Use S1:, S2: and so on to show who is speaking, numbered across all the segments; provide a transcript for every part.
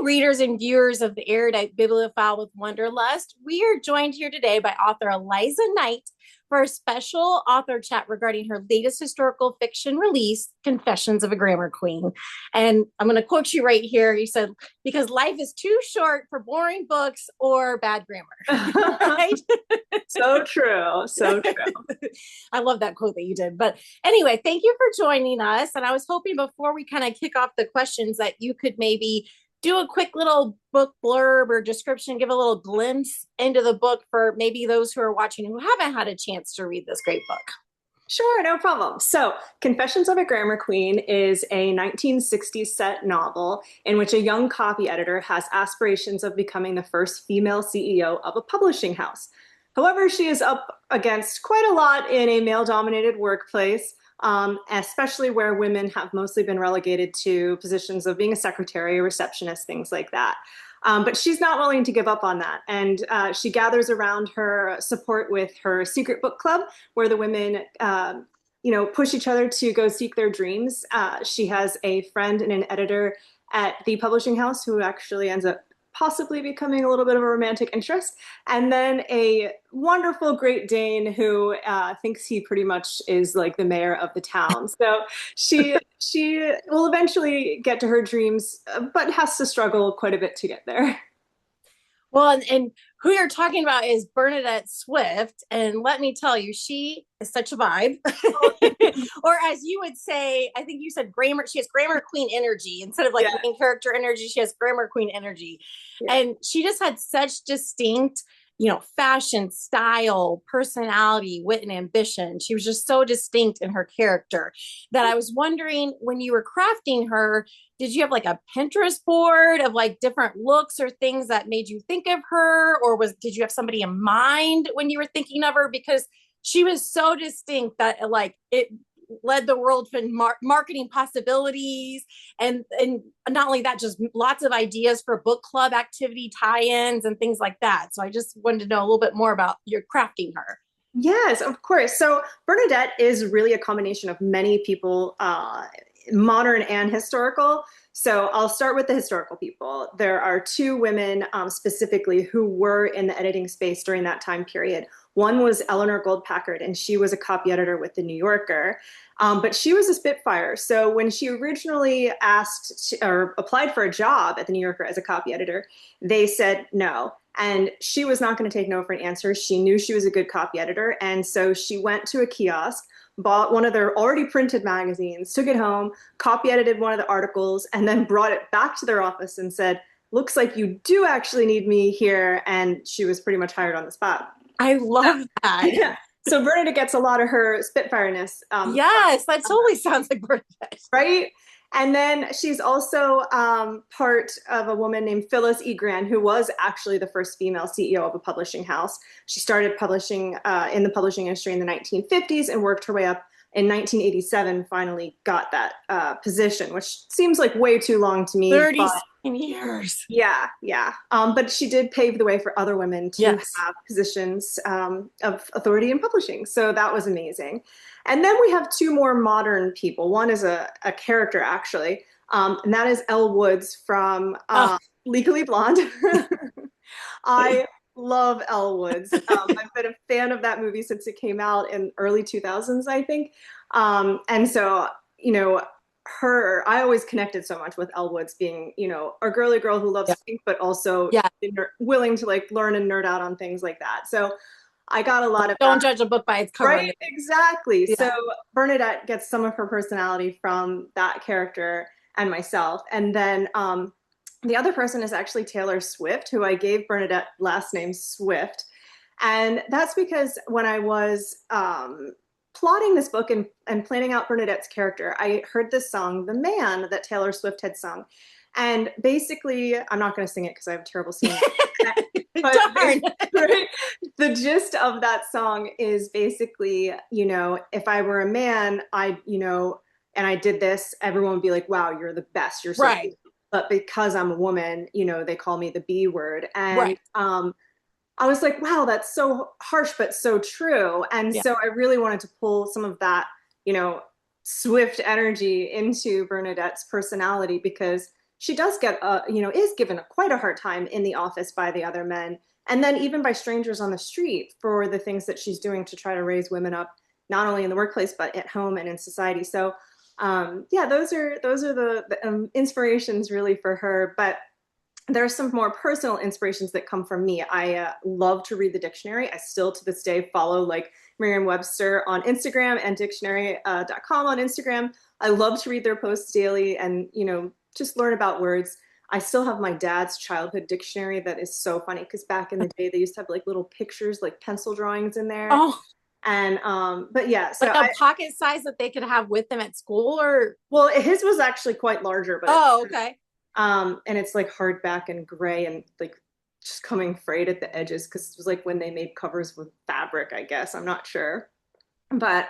S1: readers and viewers of the Erudite Bibliophile with Wonderlust. We are joined here today by author Eliza Knight for a special author chat regarding her latest historical fiction release, Confessions of a Grammar Queen. And I'm going to quote you right here. You said, because life is too short for boring books or bad grammar. Right?
S2: So true. So true.
S1: I love that quote that you did. But anyway, thank you for joining us. And I was hoping before we kind of kick off the questions that you could maybe do a quick little book blurb or description, give a little glimpse into the book for maybe those who are watching who haven't had a chance to read this great book.
S2: Sure, no problem. So, Confessions of a Grammar Queen is a 1960s set novel in which a young copy editor has aspirations of becoming the first female CEO of a publishing house. However, she is up against quite a lot in a male-dominated workplace, especially where women have mostly been relegated to positions of being a secretary, a receptionist, things like that. But she's not willing to give up on that. And she gathers around her support with her secret book club, where the women, push each other to go seek their dreams. She has a friend and an editor at the publishing house who actually ends up possibly becoming a little bit of a romantic interest, and then a wonderful Great Dane who thinks he pretty much is like the mayor of the town. So she will eventually get to her dreams, but has to struggle quite a bit to get there.
S1: Well, and who you're talking about is Bernadette Swift. And let me tell you, she is such a vibe. Or as you would say, I think you said grammar, she has grammar queen energy. Instead of like main character energy, she has grammar queen energy. Yeah. And she just had such distinct, fashion, style, personality, wit, and ambition. She was just so distinct in her character that I was wondering, when you were crafting her, did you have like a Pinterest board of like different looks or things that made you think of her? Or did you have somebody in mind when you were thinking of her? Because she was so distinct that like it led the world to marketing possibilities. And not only that, just lots of ideas for book club activity tie-ins and things like that. So I just wanted to know a little bit more about your crafting her.
S2: Yes, of course. So Bernadette is really a combination of many people, modern and historical. So I'll start with the historical people. There are two women specifically who were in the editing space during that time period. One was Eleanor Gold Packard, and she was a copy editor with The New Yorker. But she was a Spitfire. So when she originally or applied for a job at The New Yorker as a copy editor, they said no. And she was not going to take no for an answer. She knew she was a good copy editor. And so she went to a kiosk, bought one of their already printed magazines, took it home, copy edited one of the articles, and then brought it back to their office and said, looks like you do actually need me here. And she was pretty much hired on the spot.
S1: I love that.
S2: Yeah. So Bernadette gets a lot of her Spitfireness.
S1: Yes, that totally sounds like Bernadette.
S2: Right? And then she's also part of a woman named Phyllis E. Grant, who was actually the first female CEO of a publishing house. She started publishing in the publishing industry in the 1950s and worked her way up. In 1987, finally got that position, which seems like way too long to me.
S1: 30 years.
S2: Yeah, yeah. But she did pave the way for other women to have positions of authority in publishing. So that was amazing. And then we have two more modern people. One is a character, actually, and that is Elle Woods from Legally Blonde. I love Elle Woods. I've been a fan of that movie since it came out in early 2000s, I think. And so, I always connected so much with Elle Woods being, a girly girl who loves pink, but also willing to like learn and nerd out on things like that. So I got a lot of
S1: Don't judge a book by its cover.
S2: Right, exactly. Yeah. So Bernadette gets some of her personality from that character and myself. And then the other person is actually Taylor Swift, who I gave Bernadette last name Swift. And that's because when I was plotting this book and planning out Bernadette's character, I heard this song, The Man, that Taylor Swift had sung. And basically, I'm not going to sing it because I have terrible singing. But right, the gist of that song is basically, if I were a man, and I did this, everyone would be like, wow, you're the best. You're so
S1: right.
S2: Cool. But because I'm a woman, they call me the B word. And I was like, wow, that's so harsh, but so true. And so I really wanted to pull some of that, Swift energy into Bernadette's personality because she does get, is given quite a hard time in the office by the other men, and then even by strangers on the street for the things that she's doing to try to raise women up, not only in the workplace but at home and in society. So, yeah, those are the inspirations really for her. But there are some more personal inspirations that come from me. I love to read the dictionary. I still to this day follow like Merriam-Webster on Instagram and dictionary.com on Instagram. I love to read their posts daily and, just learn about words. I still have my dad's childhood dictionary that is so funny because back in the day they used to have like little pictures, like pencil drawings in there.
S1: Oh,
S2: And but yeah, so
S1: like a pocket size that they could have with them at school, or
S2: well, his was actually quite larger, but
S1: okay.
S2: and it's like hardback and gray and like just coming frayed at the edges because it was like when they made covers with fabric, I guess. I'm not sure. But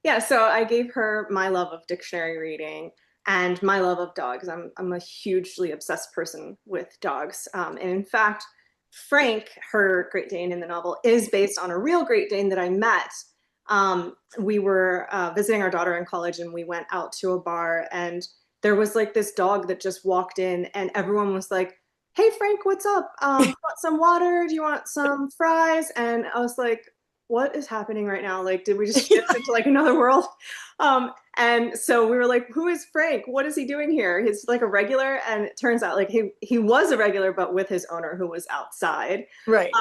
S2: yeah, so I gave her my love of dictionary reading and my love of dogs. I'm a hugely obsessed person with dogs. And in fact, Frank, her Great Dane in the novel, is based on a real Great Dane that I met. We were visiting our daughter in college and we went out to a bar and there was like this dog that just walked in and everyone was like, "Hey Frank, what's up? Want some water? Do you want some fries?" And I was like, what is happening right now? Like, did we just shift into like another world? And so we were like, who is Frank? What is he doing here? He's like a regular. And it turns out like he was a regular, but with his owner who was outside.
S1: Right.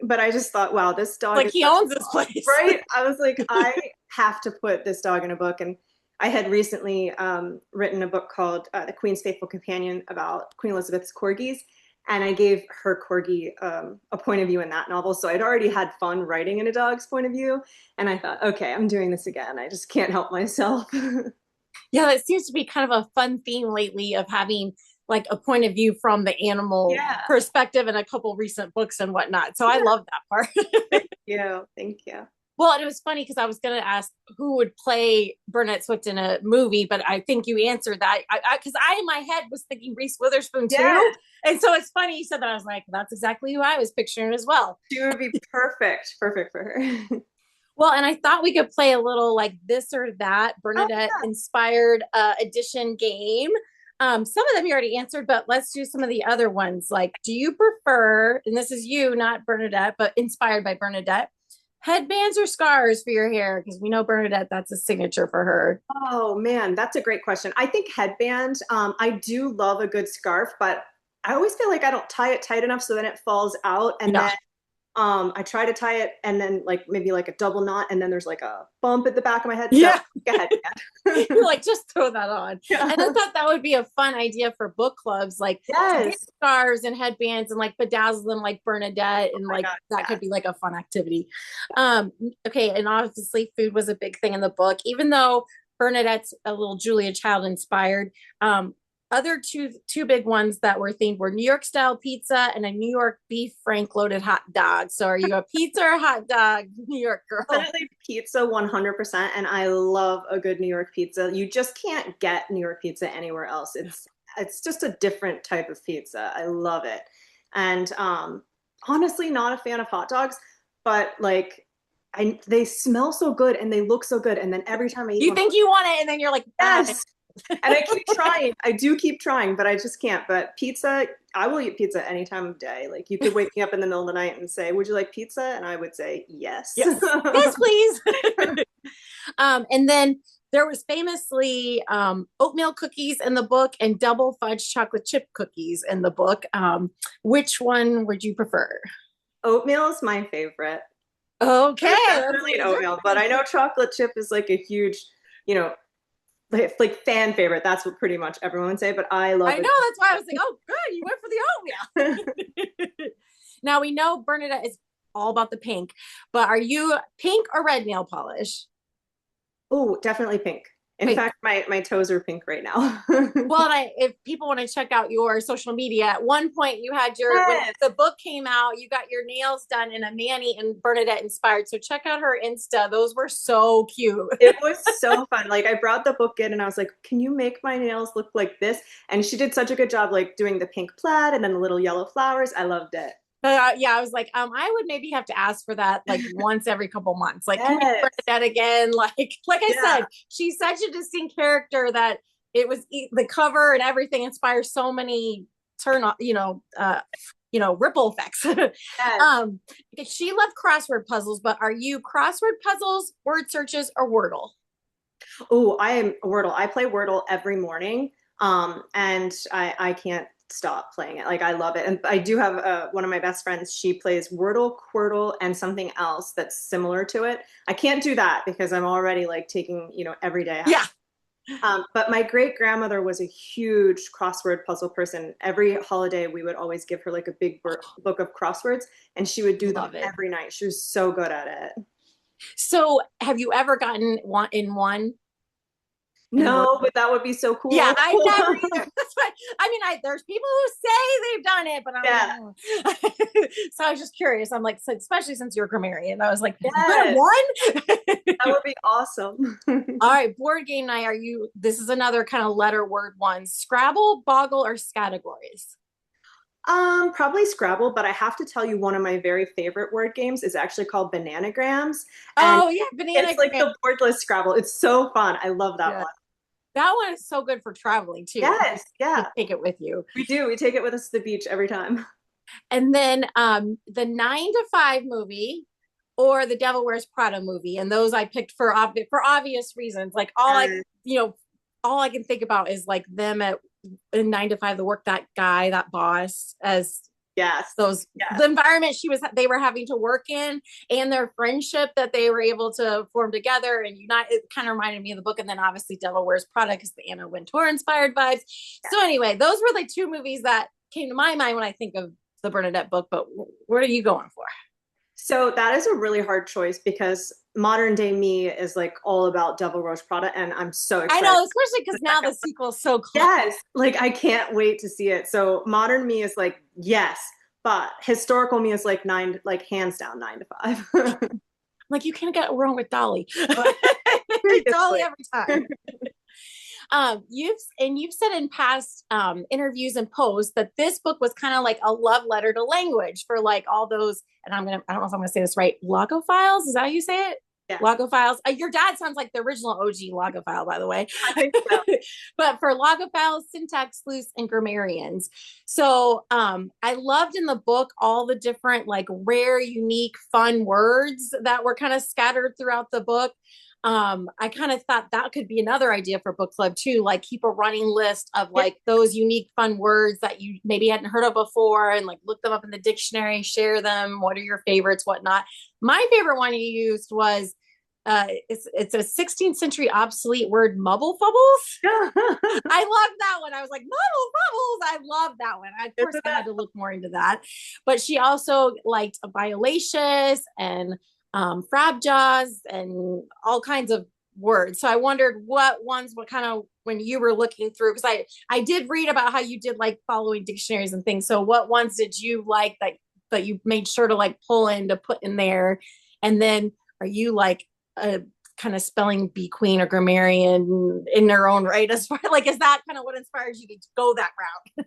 S2: But I just thought, wow, this dog
S1: like
S2: is
S1: he owns this place.
S2: Right. I was like, I have to put this dog in a book. And I had recently written a book called The Queen's Faithful Companion about Queen Elizabeth's corgis. And I gave her corgi a point of view in that novel. So I'd already had fun writing in a dog's point of view. And I thought, okay, I'm doing this again. I just can't help myself.
S1: Yeah, it seems to be kind of a fun theme lately of having like a point of view from the animal perspective in a couple recent books and whatnot. So I love that part.
S2: Thank you. Thank you.
S1: Well, and it was funny because I was going to ask who would play Burnett Swift in a movie, but I think you answered that. Because I in my head was thinking Reese Witherspoon too. And so it's funny you said that. I was like, that's exactly who I was picturing as well.
S2: She would be perfect for her.
S1: Well, and I thought we could play a little like this or that Bernadette inspired edition game. Some of them you already answered, but let's do some of the other ones. Like, do you prefer, and this is you, not Bernadette, but inspired by Bernadette, headbands or scarves for your hair? Because we know Bernadette, that's a signature for her.
S2: Oh man, that's a great question. I think headband. I do love a good scarf, but I always feel like I don't tie it tight enough so then it falls out. And then I try to tie it and then like maybe like a double knot and then there's like a bump at the back of my head.
S1: Yeah.
S2: So, go ahead.
S1: You're like, just throw that on. Yeah. And I thought that would be a fun idea for book clubs, like scarves and headbands and like bedazzle them like Bernadette and that could be like a fun activity. Okay, and obviously food was a big thing in the book, even though Bernadette's a little Julia Child inspired. Other two big ones that were themed were New York style pizza and a New York beef frank loaded hot dog. So are you a pizza or a hot dog New York girl?
S2: Definitely pizza 100%. And I love a good New York pizza. You just can't get New York pizza anywhere else. It's just a different type of pizza. I love it. And honestly, not a fan of hot dogs, but like they smell so good and they look so good. And then every time I eat
S1: you think you want it and then you're like,
S2: yes. And I keep trying. I do keep trying, but I just can't. But pizza, I will eat pizza any time of day. Like you could wake me up in the middle of the night and say, "Would you like pizza?" And I would say, "Yes,
S1: yes, please." And then there was famously oatmeal cookies in the book and double fudge chocolate chip cookies in the book. Which one would you prefer?
S2: Oatmeal is my favorite.
S1: Okay,
S2: definitely oatmeal, but I know chocolate chip is like a huge, like fan favorite. That's what pretty much everyone would say, but I love it.
S1: I know, that's why I was like, oh, good, you went for the oatmeal. Now we know Bernadette is all about the pink, but are you pink or red nail polish?
S2: Oh, definitely pink. In fact, my toes are pink right now.
S1: Well, if people want to check out your social media, at one point you had when the book came out, you got your nails done in a Manny and Bernadette inspired. So check out her Insta. Those were so cute.
S2: It was so fun. Like I brought the book in and I was like, can you make my nails look like this? And she did such a good job, like doing the pink plaid and then the little yellow flowers. I loved it.
S1: Yeah, I was like, I would maybe have to ask for that like once every couple months. Like, can we bring that again? Like I said, she's such a distinct character that the cover and everything inspires so many turn on, ripple effects.
S2: Yes.
S1: um, she loved crossword puzzles, but are you crossword puzzles, word searches, or Wordle?
S2: Oh, I am Wordle. I play Wordle every morning. And I can't stop playing it. Like I love it. And I do have one of my best friends. She plays Wordle, Quirtle, and something else that's similar to it. I can't do that because I'm already like taking, every day.
S1: Yeah.
S2: But my great grandmother was a huge crossword puzzle person. Every holiday, we would always give her like a big book of crosswords, and she would do them
S1: Love it.
S2: every night. She was so good at it.
S1: So have you ever gotten one in
S2: No,
S1: Wordle?
S2: but that would be so
S1: Yeah,
S2: cool.
S1: I never either. That's why. I mean, there's people who say they've done it, but I'm like,
S2: Yeah.
S1: oh. So I was just curious. I'm like, so especially since you're a grammarian, I was like, you could have
S2: Yes,
S1: won.
S2: that would be awesome.
S1: All right, board game night. Are you? This is another kind of letter word one: Scrabble, Boggle, or categories?
S2: Probably Scrabble, but I have to tell you, one of my very favorite word games is actually called Bananagrams, and
S1: Oh yeah,
S2: it's like
S1: bananagram.
S2: the boardless Scrabble. It's so fun. I love that
S1: Yeah,
S2: one.
S1: that one is so good for traveling too.
S2: Yes,
S1: You
S2: yeah,
S1: take it with you.
S2: we do. We take it with us to the beach every time.
S1: And then the 9 to 5 movie or the Devil Wears Prada movie, and those I picked for obvious reasons. Like you know, all I can think about is like them at in 9 to 5, the work that guy, that boss, as
S2: Yes,
S1: those
S2: yes,
S1: the environment they were having to work in, and their friendship that they were able to form together and unite. It kind of reminded me of the book, and then obviously Devil Wears Prada because the Anna Wintour inspired vibes.
S2: yes.
S1: So anyway, those were the 2 movies that came to my mind when I think of the Bernadette book. But what are you going for?
S2: So that is a really hard choice because modern day me is like all about Devil Wears Prada, and I'm so
S1: I
S2: excited.
S1: know, especially because now the sequel's so close.
S2: Yes, like I can't wait to see it. So modern me is like, yes, but historical me is like nine, like hands down 9 to 5.
S1: Like you can't get wrong with Dolly. Dolly
S2: Seriously.
S1: every time. You've said in past interviews and posts that this book was kind of like a love letter to language for like all those, and I don't know if I'm gonna say this right, logophiles. Is that how you say it?
S2: Yes,
S1: Logophiles. Your dad sounds like the original OG logophile, by the way.
S2: I think so.
S1: But for logophiles, syntax sleuths, and grammarians. So I loved in the book all the different like rare, unique, fun words that were kind of scattered throughout the book. I kind of thought that could be another idea for book club too, like keep a running list of
S2: Yep.
S1: like those unique fun words that you maybe hadn't heard of before and like look them up in the dictionary, share them. What are your favorites, whatnot? My favorite one you used was it's a 16th century obsolete word, mubble fubbles. I love that one. I was like, mubble bubbles. I love that one. Of course,
S2: Isn't
S1: I
S2: that
S1: had to look more into that. But she also liked a violacious and frabjaws and all kinds of words. So I wondered what ones, what kind of, when you were looking through, because I did read about how you did like following dictionaries and things. So what ones did you like that you made sure to like pull in to put in there? And then are you like a kind of spelling bee queen or grammarian in their own right, as far like is that kind of what inspires you to go that route?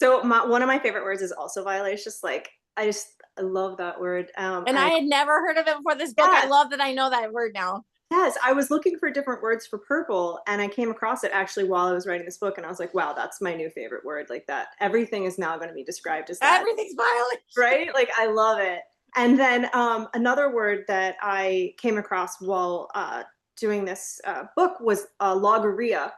S2: so one of my favorite words is also violacious. Like I love that word.
S1: And I had never heard of it before this book. I
S2: Yes,
S1: love that I know that word now.
S2: yes, I was looking for different words for purple, and I came across it actually while I was writing this book, and I was like, wow, that's my new favorite word. Like that, everything is now going to be described as that,
S1: Everything's violent.
S2: right? Like I love it. And then another word that I came across while doing this book was logorrhea.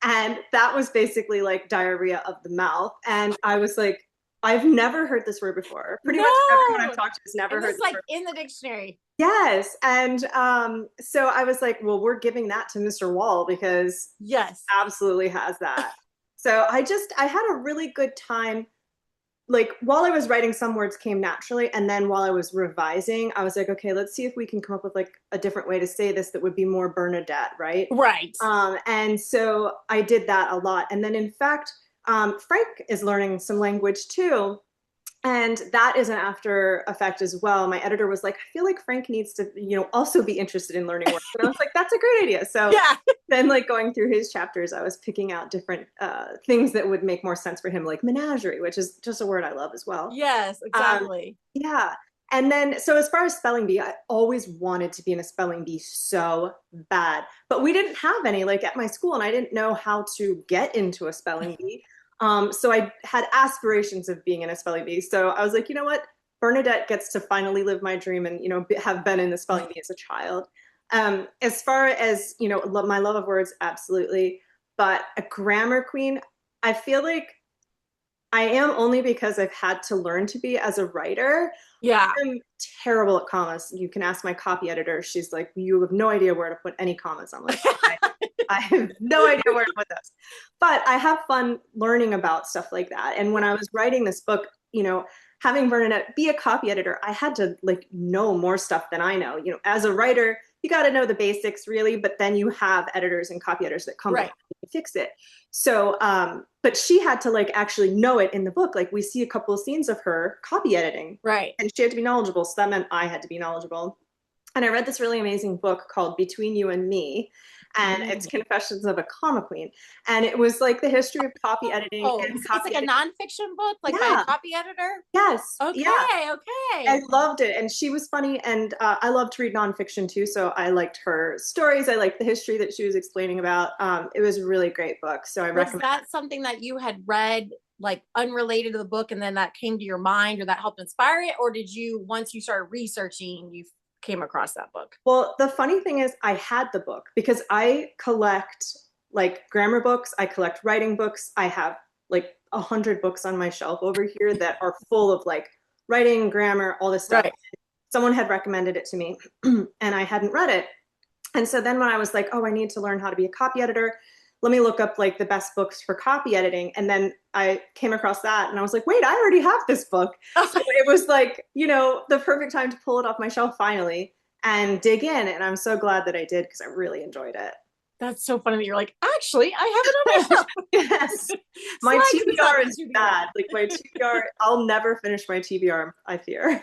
S2: And that was basically like diarrhea of the mouth. And I was like, I've never heard this word before. Pretty much everyone I've
S1: No.
S2: talked to has never
S1: And this
S2: heard
S1: is
S2: this
S1: like
S2: word.
S1: in the dictionary.
S2: Yes. And so I was like, well, we're giving that to Mr. Wall because
S1: Yes.
S2: absolutely has that. So I had a really good time. Like while I was writing, some words came naturally. And then while I was revising, I was like, okay, let's see if we can come up with like a different way to say this that would be more Bernadette, right?
S1: Right.
S2: And so I did that a lot. And then in fact, Frank is learning some language too. And that is an after effect as well. My editor was like, I feel like Frank needs to, also be interested in learning words. And I was like, that's a great idea. So
S1: Yeah.
S2: then like going through his chapters, I was picking out different things that would make more sense for him, like menagerie, which is just a word I love as well.
S1: Yes, exactly.
S2: Yeah. And then, so as far as spelling bee, I always wanted to be in a spelling bee so bad, but we didn't have any like at my school, and I didn't know how to get into a spelling bee. So I had aspirations of being in a spelling bee. So I was like, you know what? Bernadette gets to finally live my dream and, have been in the spelling bee as a child. As far as, my love of words, absolutely. But a grammar queen, I feel like I am only because I've had to learn to be as a writer.
S1: Yeah.
S2: I'm terrible at commas. You can ask my copy editor. She's like, you have no idea where to put any commas. I'm like, I have no idea where to put this. But I have fun learning about stuff like that. And when I was writing this book, having Bernadette be a copy editor, I had to like know more stuff than I know. As a writer, you got to know the basics really, but then you have editors and copy editors that come
S1: Right.
S2: and fix it. So, but she had to like actually know it in the book. Like we see a couple of scenes of her copy editing,
S1: Right.
S2: and she had to be knowledgeable. So that meant I had to be knowledgeable. And I read this really amazing book called Between You and Me, and it's Confessions of a Comma Queen. And it was like the history of copy editing
S1: Oh,
S2: and
S1: it's
S2: copy
S1: like a
S2: editing.
S1: nonfiction book, like by
S2: Yeah.
S1: a copy editor?
S2: Yes.
S1: Okay,
S2: Yeah.
S1: okay.
S2: I loved it. And she was funny. And I love to read nonfiction too. So I liked her stories. I liked the history that she was explaining about. It was a really great book. So I recommend.
S1: Was that something that you had read like unrelated to the book and then that came to your mind or that helped inspire it? Or did you, once you started researching, you came across that book?
S2: Well, the funny thing is, I had the book because I collect like grammar books, I collect writing books. I have like 100 books on my shelf over here that are full of like writing, grammar, all this stuff.
S1: Right.
S2: Someone had recommended it to me and I hadn't read it. And so then when I was like, oh, I need to learn how to be a copy editor, let me look up like the best books for copy editing. And then I came across that and I was like, wait, I already have this book. So it was like, the perfect time to pull it off my shelf finally and dig in. And I'm so glad that I did because I really enjoyed it.
S1: That's so funny that you're like, actually, I have it on my shelf.
S2: Yes. My
S1: Slide this up
S2: TBR
S1: to
S2: is
S1: TBR.
S2: bad. Like my TBR, I'll never finish my TBR, I fear.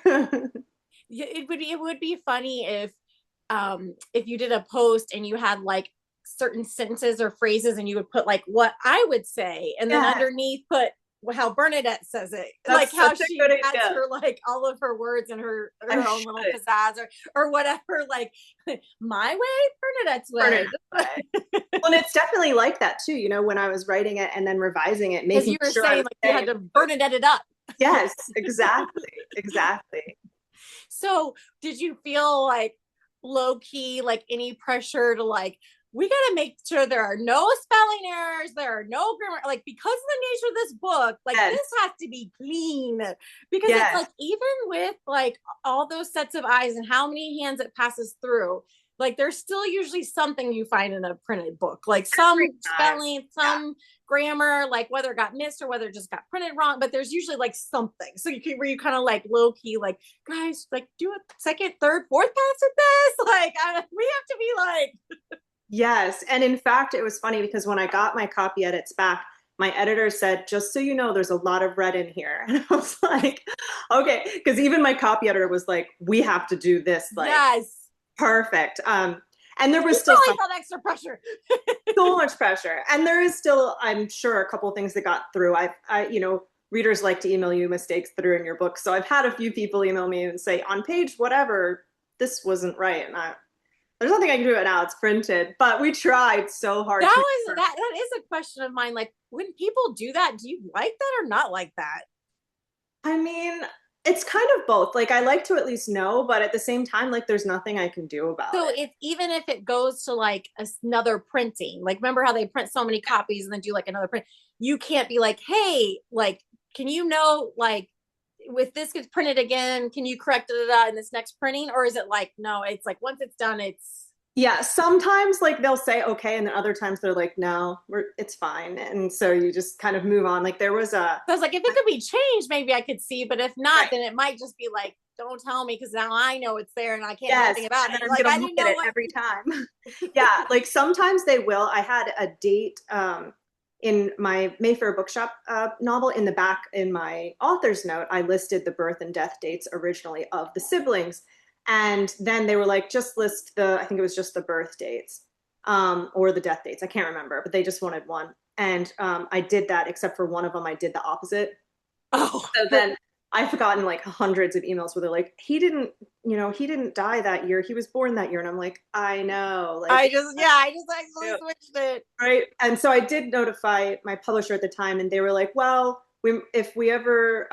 S1: Yeah, it would be funny if you did a post and you had like certain sentences or phrases and you would put like what I would say and then
S2: Yes.
S1: underneath put how Bernadette says it.
S2: That's
S1: Like how
S2: such a
S1: she
S2: good
S1: adds
S2: idea.
S1: her like all of her words and her
S2: I
S1: own little
S2: should.
S1: pizzazz or whatever, like my way, Bernadette's way.
S2: Bernadette. Well, and it's definitely like that too, when I was writing it and then revising it,
S1: Because
S2: making
S1: you were
S2: sure I
S1: saying
S2: was
S1: like you had
S2: saying,
S1: to Bernadette it up.
S2: yes, exactly, exactly.
S1: So did you feel like low key, like any pressure to like, we got to make sure there are no spelling errors, there are no grammar, like because of the nature of this book, like
S2: Yes.
S1: this has to be clean. Because
S2: Yes.
S1: it's like, even with like all those sets of eyes and how many hands it passes through, like there's still usually something you find in a printed book, like some spelling, some grammar, like whether it got missed or whether it just got printed wrong, but there's usually like something. So you can where you kind of like low key, like, guys, like do a second, third, fourth pass at this. Like we have to be like.
S2: Yes. And in fact, it was funny because when I got my copy edits back, my editor said, just so you know, there's a lot of red in here. And I was like, okay. Because even my copy editor was like, we have to do this. Like,
S1: Yes.
S2: perfect. And there was
S1: you
S2: still
S1: felt extra pressure.
S2: so much pressure. And there is still, I'm sure, a couple of things that got through. Readers like to email you mistakes that are in your book. So I've had a few people email me and say, on page whatever, this wasn't right. And there's nothing I can do about it now. It's printed, but we tried so hard.
S1: That is a question of mine. Like when people do that, do you like that or not like that?
S2: I mean, it's kind of both. Like I like to at least know, but at the same time, like there's nothing I can do about
S1: So
S2: it.
S1: if even if it goes to like another printing, like remember how they print so many copies and then do like another print, you can't be like, hey, like, can you know, like, if this gets printed again, can you correct it in this next printing? Or is it like, no, it's like once it's done, it's.
S2: Yeah, sometimes like they'll say okay, and then other times they're like, no, it's fine. And so you just kind of move on. Like there was a.
S1: So I was like, if it could be changed, maybe I could see, but if not,
S2: right.
S1: then it might just be like, don't tell me because now I know it's there and I can't do
S2: Yes,
S1: anything about
S2: and
S1: it.
S2: I'm
S1: Like
S2: gonna
S1: I
S2: look
S1: didn't
S2: at
S1: know
S2: it
S1: what.
S2: every time. Yeah, like sometimes they will. I had a date in my Mayfair Bookshop novel. In the back, in my author's note, I listed the birth and death dates originally of the siblings. And then they were like, just list I think it was just the birth dates or the death dates. I can't remember, but they just wanted one. And I did that, except for one of them, I did the opposite.
S1: Oh.
S2: So then I've gotten like hundreds of emails where they're like, he didn't die that year. He was born that year. And I'm like, I know, like,
S1: I just actually switched it.
S2: right. And so I did notify my publisher at the time, and they were like, well, if we ever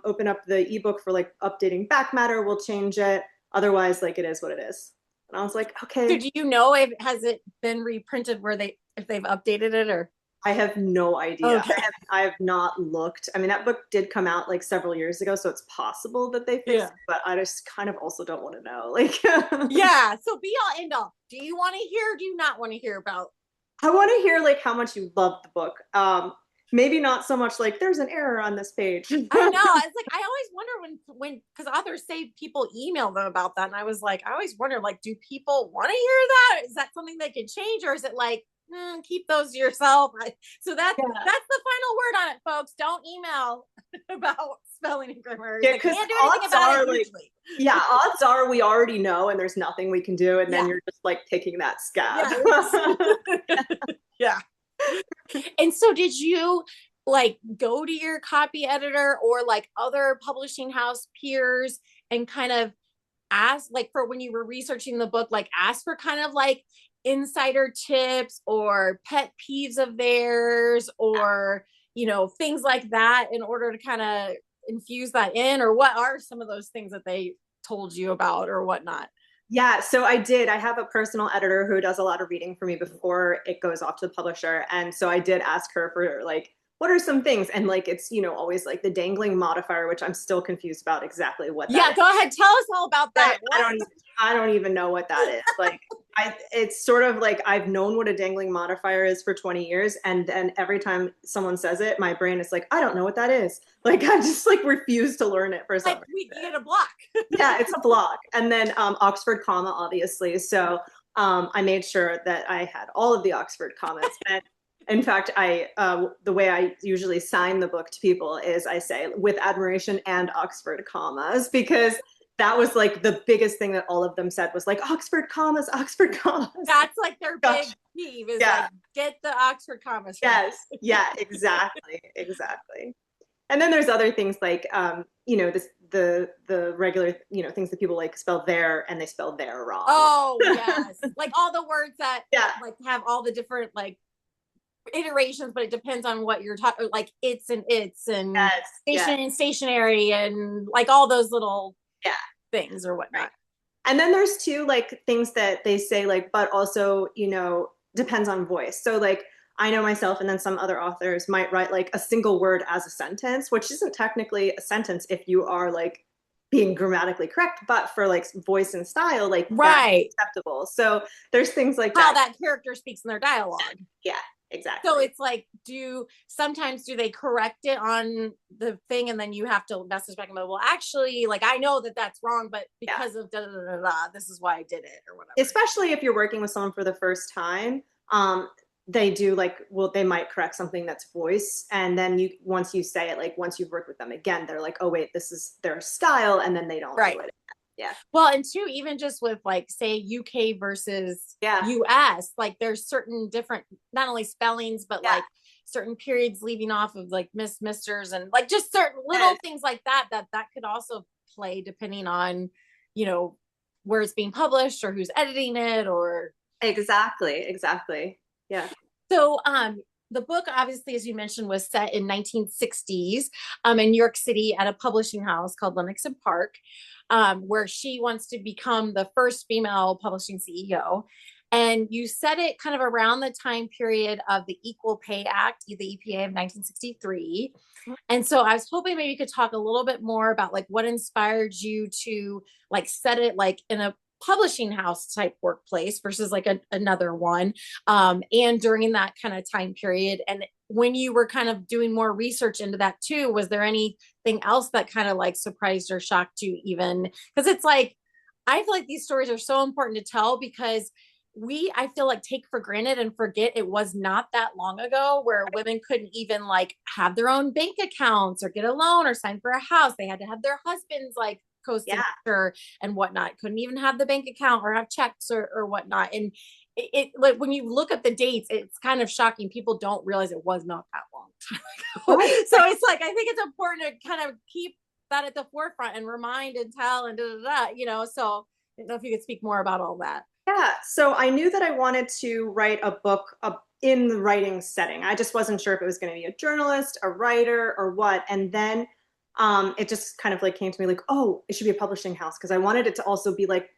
S2: open up the ebook for like updating back matter, we'll change it. Otherwise, like, it is what it is. And I was like,
S1: So
S2: okay.
S1: do you know if has it been reprinted where if they've updated it or
S2: I have no idea.
S1: okay.
S2: I have not looked. I mean, that book did come out like several years ago, so it's possible that they fixed
S1: Yeah.
S2: it, but I just kind of also don't want to know. Like,
S1: Yeah. So be all end all. Do you want to hear or do you not want to hear about?
S2: I want to hear like how much you love the book. Maybe not so much like there's an error on this page.
S1: I know. It's like I always wonder when because authors say people email them about that. And I was like, I always wonder, like, do people want to hear that? Is that something they can change, or is it like keep those to yourself? So that's the final word on it, folks. Don't email about spelling and grammar.
S2: Yeah,
S1: They
S2: because
S1: can't do anything about it usually.
S2: yeah, odds are we already know, and there's nothing we can do, and then
S1: Yeah.
S2: you're just like taking that scab.
S1: Yeah. Yeah. And so did you like go to your copy editor or like other publishing house peers and kind of ask, like, for when you were researching the book, like ask for kind of like insider tips or pet peeves of theirs or, things like that in order to kind of infuse that in? Or what are some of those things that they told you about or whatnot?
S2: Yeah, so I did. I have a personal editor who does a lot of reading for me before it goes off to the publisher. And so I did ask her for like, what are some things? And like, it's, always like the dangling modifier, which I'm still confused about exactly what that
S1: Yeah,
S2: is.
S1: go ahead. Tell us all about that.
S2: I don't even know what that is. Like, it's sort of like I've known what a dangling modifier is for 20 years. And then every time someone says it, my brain is like, I don't know what that is. Like, I just like refuse to learn it for some
S1: Like we get a block.
S2: Yeah, it's a block. And then Oxford comma, obviously. So I made sure that I had all of the Oxford commas. And in fact, the way I usually sign the book to people is I say with admiration and Oxford commas, because that was like the biggest thing that all of them said was like Oxford commas, Oxford commas.
S1: That's like their big peeve is like get the Oxford commas.
S2: Yes. Yeah, exactly. Exactly. And then there's other things like, the regular, things that people like spell there and they spell there wrong.
S1: Oh yes, like all the words that like have all the different like iterations, but it depends on what you're talking. Like it's and station and stationary and like all those little things or whatnot.
S2: Right. And then there's two like things that they say like, but also depends on voice. So like I know myself, and then some other authors might write like a single word as a sentence, which isn't technically a sentence if you are like being grammatically correct, but for like voice and style, like that's acceptable. So there's things like
S1: how that character speaks in their dialogue.
S2: Yeah, exactly.
S1: So it's like, sometimes do they correct it on the thing, and then you have to message back and go, well, actually, like I know that that's wrong, but because of da da da da, this is why I did it or whatever.
S2: Especially if you're working with someone for the first time. They do they might correct something that's voice, and then once you say it, like once you've worked with them again, they're like, oh wait, this is their style, and then they don't do it again. Yeah.
S1: Well, and two, even just with like say UK versus US, like there's certain different not only spellings but like certain periods leaving off of like misters and like just certain little things like that could also play depending on where it's being published or who's editing it or
S2: exactly. Yeah.
S1: So the book, obviously, as you mentioned, was set in 1960s in New York City at a publishing house called Lennox and Park, where she wants to become the first female publishing CEO. And you set it kind of around the time period of the Equal Pay Act, the EPA of 1963. And so I was hoping maybe you could talk a little bit more about like what inspired you to like set it like in a publishing house type workplace versus like another one, and during that kind of time period. And when you were kind of doing more research into that too, was there anything else that kind of like surprised or shocked you even? Because it's like I feel like these stories are so important to tell because I feel like take for granted and forget it was not that long ago where women couldn't even like have their own bank accounts or get a loan or sign for a house. They had to have their husbands like co-signature and whatnot. Couldn't even have the bank account or have checks or whatnot. And it like when you look at the dates, it's kind of shocking. People don't realize it was not that long time ago. So it's like I think it's important to kind of keep that at the forefront and remind and tell and da, da, da, so I don't know if you could speak more about all that.
S2: Yeah, so I knew that I wanted to write a book in the writing setting. I just wasn't sure if it was going to be a journalist, a writer, or what. And then it just kind of like came to me like, oh, it should be a publishing house because I wanted it to also be like,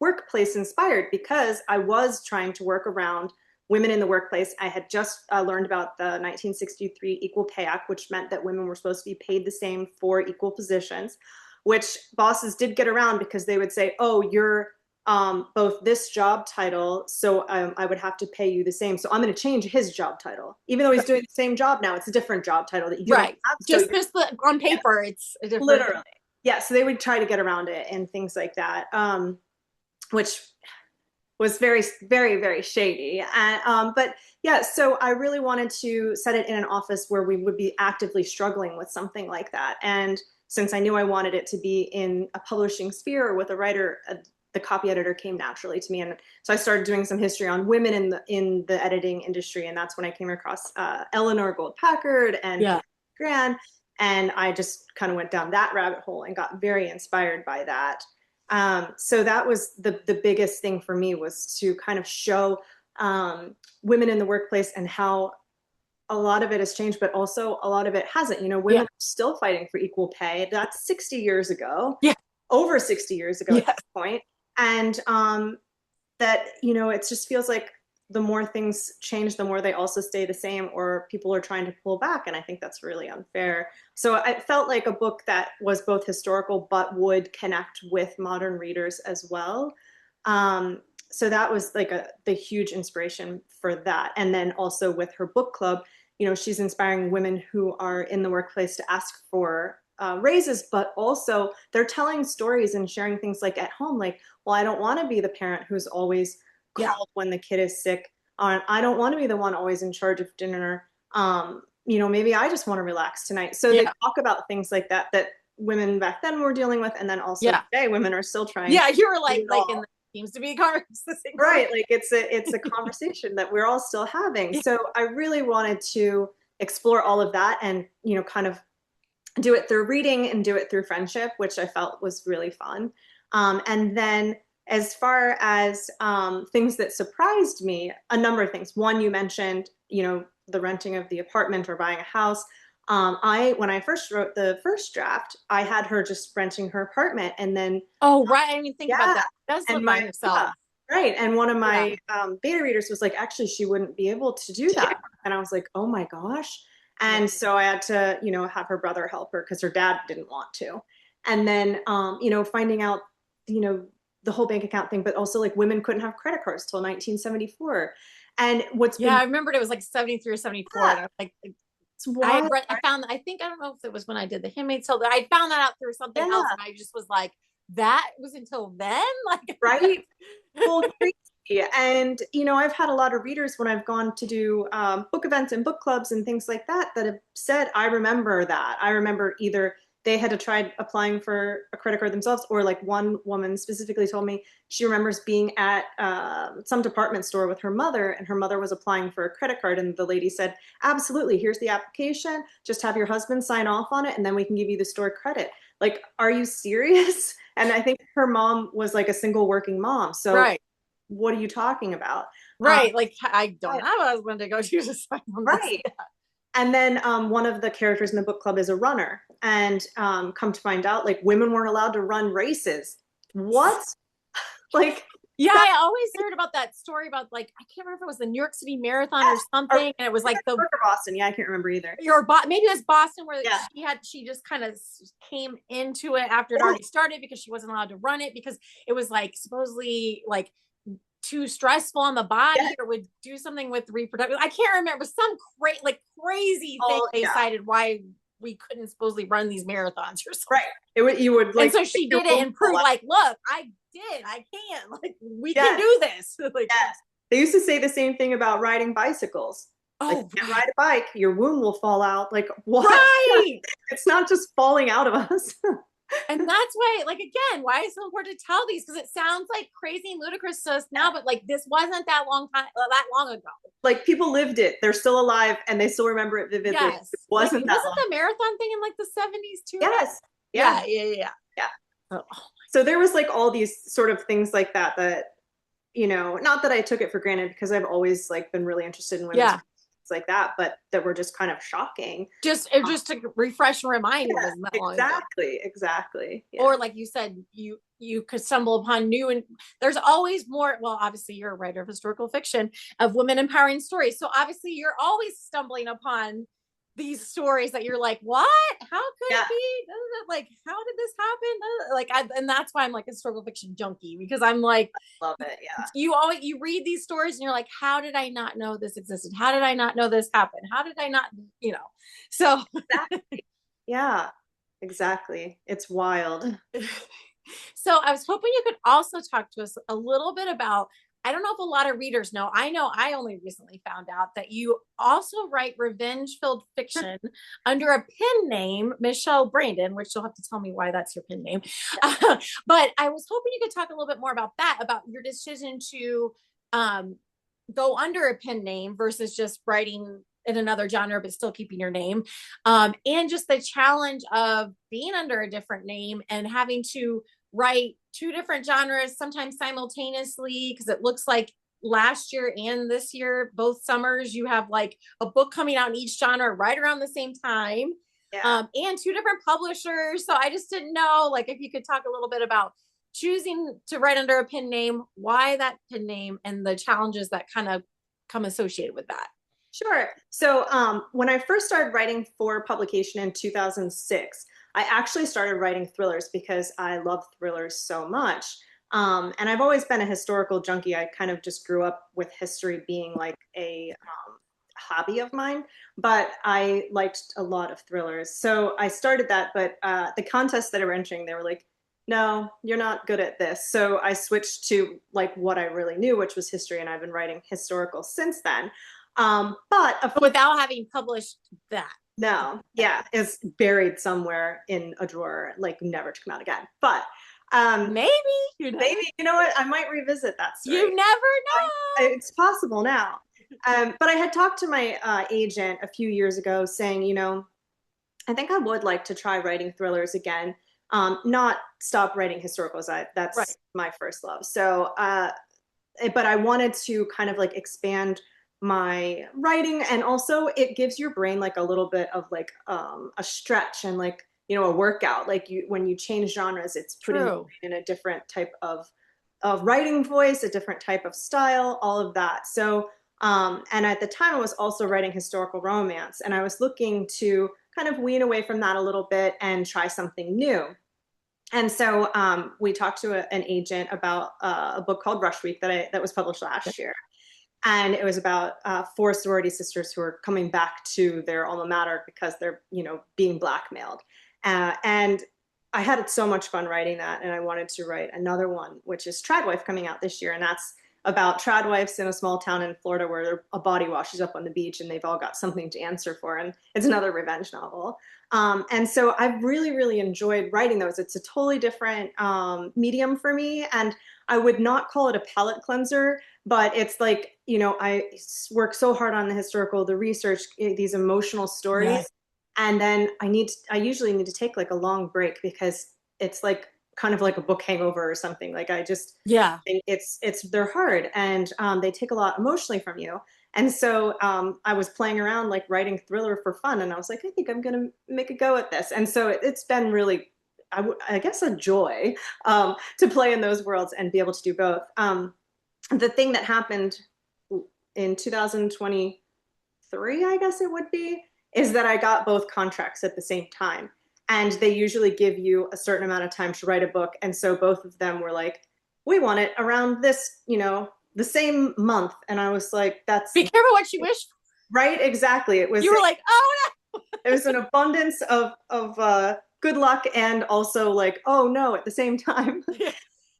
S2: workplace inspired because I was trying to work around women in the workplace. I had just learned about the 1963 Equal Pay Act, which meant that women were supposed to be paid the same for equal positions, which bosses did get around because they would say, oh, you're both this job title, so I would have to pay you the same. So I'm going to change his job title, even though he's doing the same job now. It's a different job title that you don't
S1: Right.
S2: have.
S1: Just on paper, it's a different.
S2: Literally, yeah. So they would try to get around it and things like that, which was very, very, very shady. And but yeah, so I really wanted to set it in an office where we would be actively struggling with something like that. And since I knew I wanted it to be in a publishing sphere with a writer, the copy editor came naturally to me. And so I started doing some history on women in the editing industry. And that's when I came across Eleanor Gould Packard and Gran. And I just kind of went down that rabbit hole and got very inspired by that. So that was the biggest thing for me, was to kind of show women in the workplace and how a lot of it has changed, but also a lot of it hasn't. Women are still fighting for equal pay. That's 60 years ago.
S1: Yeah.
S2: Over 60 years ago at this point. And that, it just feels like the more things change, the more they also stay the same, or people are trying to pull back. And I think that's really unfair. So I felt like a book that was both historical, but would connect with modern readers as well. So that was like the huge inspiration for that. And then also with her book club, she's inspiring women who are in the workplace to ask for raises, but also they're telling stories and sharing things like at home, like, well, I don't want to be the parent who's always called when the kid is sick. I don't want to be the one always in charge of dinner. Maybe I just want to relax tonight. So they talk about things like that women back then were dealing with, and then also today women are still trying.
S1: Yeah, you were like in the seems to be a conversation.
S2: Right, like it's a conversation that we're all still having. So I really wanted to explore all of that and kind of do it through reading and do it through friendship, which I felt was really fun. And then as far as things that surprised me, a number of things. One, you mentioned, the renting of the apartment or buying a house. When I first wrote the first draft, I had her just renting her apartment, and then
S1: right, I didn't even think about that. That's live by herself.
S2: Right. And one of my beta readers was like, actually, she wouldn't be able to do that. And I was like, oh my gosh. And so I had to, have her brother help her because her dad didn't want to. And then, finding out, the whole bank account thing, but also like women couldn't have credit cards till 1974. And
S1: I remembered it was like 73 or 74. And I was like, I don't know if it was when I did The Handmaid's Tale, I found that out through something else. And I just was like, that was until then? Like,
S2: right? Well, crazy. And, I've had a lot of readers when I've gone to do book events and book clubs and things like that have said, I remember that. I remember either they had to try applying for a credit card themselves, or like one woman specifically told me she remembers being at some department store with her mother, and her mother was applying for a credit card. And the lady said, absolutely, here's the application. Just have your husband sign off on it, and then we can give you the store credit. Like, are you serious? And I think her mom was like a single working mom. So what are you talking about?
S1: Right. Like, I don't have a husband to go to sign on this.
S2: Right. And then one of the characters in the book club is a runner. And come to find out, like, women weren't allowed to run races. What? Like,
S1: I always heard about that story about, like, I can't remember if it was the New York City Marathon or something. And it was like
S2: or Boston. Yeah, I can't remember either.
S1: Maybe it was Boston, where she just kind of came into it after it already started because she wasn't allowed to run it because it was like supposedly like too stressful on the body or would do something with reproductive. I can't remember. It was some crazy thing they cited why we couldn't supposedly run these marathons or something.
S2: Right. You would like.
S1: And so she did it and proved like, look, I can. Like, we can do this. Like,
S2: they used to say the same thing about riding bicycles. Like, you can't ride a bike, your womb will fall out. Like, what?
S1: Right.
S2: It's not just falling out of us.
S1: And that's why, like, again, why it's so important to tell these, because it sounds like crazy and ludicrous to us now, but like, this wasn't that long ago.
S2: Like, people lived it. They're still alive and they still remember it vividly.
S1: Yes.
S2: It wasn't
S1: the marathon thing in like the 70s too?
S2: Yes. Yeah.
S1: Yeah, yeah, yeah.
S2: Yeah.
S1: Oh,
S2: So there was like all these sort of things like that that, not that I took it for granted because I've always like been really interested in women's
S1: yeah.
S2: things like that, but that were just kind of shocking.
S1: Just to refresh and remind it
S2: Yeah,
S1: wasn't that long ago.
S2: exactly, exactly. Yeah.
S1: Or like you said, you could stumble upon new, and there's always more. Well, obviously you're a writer of historical fiction of women empowering stories, so obviously you're always stumbling upon these stories that you're like, what, how could
S2: Yeah.
S1: it be, like how did this happen, and that's why I'm like a historical fiction junkie, because I'm like,
S2: Love it. Yeah.
S1: you read these stories and you're like, how did I not know this existed, how did I not know this happened, how did I not, so
S2: Exactly. Yeah, exactly. It's wild.
S1: So I was hoping you could also talk to us a little bit about, I don't know if a lot of readers know I only recently found out that you also write revenge filled fiction under a pen name, Michelle Brandon, which you'll have to tell me why that's your pen name. But I was hoping you could talk a little bit more about that, about your decision to um, go under a pen name versus just writing in another genre but still keeping your name, and just the challenge of being under a different name and having to write two different genres sometimes simultaneously, because it looks like last year and this year, both summers, you have like a book coming out in each genre right around the same time,
S2: Yeah.
S1: and two different publishers. So I just didn't know, like, if you could talk a little bit about choosing to write under a pen name, why that pen name, and the challenges that kind of come associated with that.
S2: Sure. So when I first started writing for publication in 2006, I actually started writing thrillers because I love thrillers so much. And I've always been a historical junkie. I kind of just grew up with history being like a hobby of mine, but I liked a lot of thrillers. So I started that, but the contests that I were entering, they were like, no, you're not good at this. So I switched to like what I really knew, which was history, and I've been writing historical since then. But of
S1: Without having published that.
S2: no, yeah, is buried somewhere in a drawer, like never to come out again. But
S1: Maybe,
S2: maybe, you know what? I might revisit that
S1: you
S2: story.
S1: never know.
S2: It's possible now. But I had talked to my agent a few years ago saying, I think I would like to try writing thrillers again. Not stop writing historicals.
S1: Right.
S2: That's my first love. So, but I wanted to kind of like expand my writing, and also it gives your brain like a little bit of like a stretch and like a workout. Like when you change genres, it's putting you
S1: True.
S2: in a different type of writing voice, a different type of style, all of that. So and at the time I was also writing historical romance, and I was looking to kind of wean away from that a little bit and try something new. And so we talked to an agent about a book called Rush Week that was published last year, and it was about four sorority sisters who are coming back to their alma mater because they're being blackmailed. And I had so much fun writing that, and I wanted to write another one, which is Tradwife, coming out this year, and that's about tradwives in a small town in Florida where a body washes up on the beach and they've all got something to answer for, and it's another revenge novel. And so I've really, really enjoyed writing those. It's a totally different medium for me, and I would not call it a palate cleanser, but it's like, I work so hard on the historical, the research, these emotional stories,
S1: Yes.
S2: and then I usually need to take like a long break because it's like kind of like a book hangover or something. Like I just
S1: Yeah.
S2: think they're hard, and they take a lot emotionally from you. And so I was playing around like writing thriller for fun, and I was like, I think I'm gonna make a go at this. And so it's been really, I guess, a joy to play in those worlds and be able to do both. The thing that happened in 2023, I guess it would be, is that I got both contracts at the same time. And they usually give you a certain amount of time to write a book. And so both of them were like, we want it around this, the same month. And I was like, that's
S1: Be careful what you wish.
S2: right. Exactly.
S1: You were like, oh
S2: It was an abundance of good luck and also like, oh no, at the same time.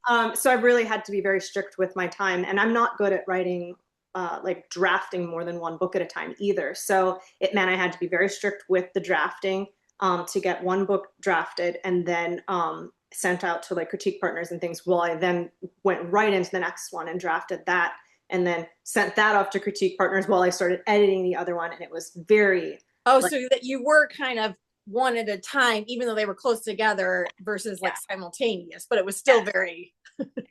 S1: no.
S2: So I really had to be very strict with my time, and I'm not good at writing, like drafting more than one book at a time either. So it meant I had to be very strict with the drafting to get one book drafted and then sent out to like critique partners and things. While I then went right into the next one and drafted that, and then sent that off to critique partners while I started editing the other one. And it was very
S1: Oh,
S2: like,
S1: so that you were kind of one at a time, even though they were close together versus
S2: Yeah,
S1: like simultaneous, but it was still
S2: yes,
S1: very,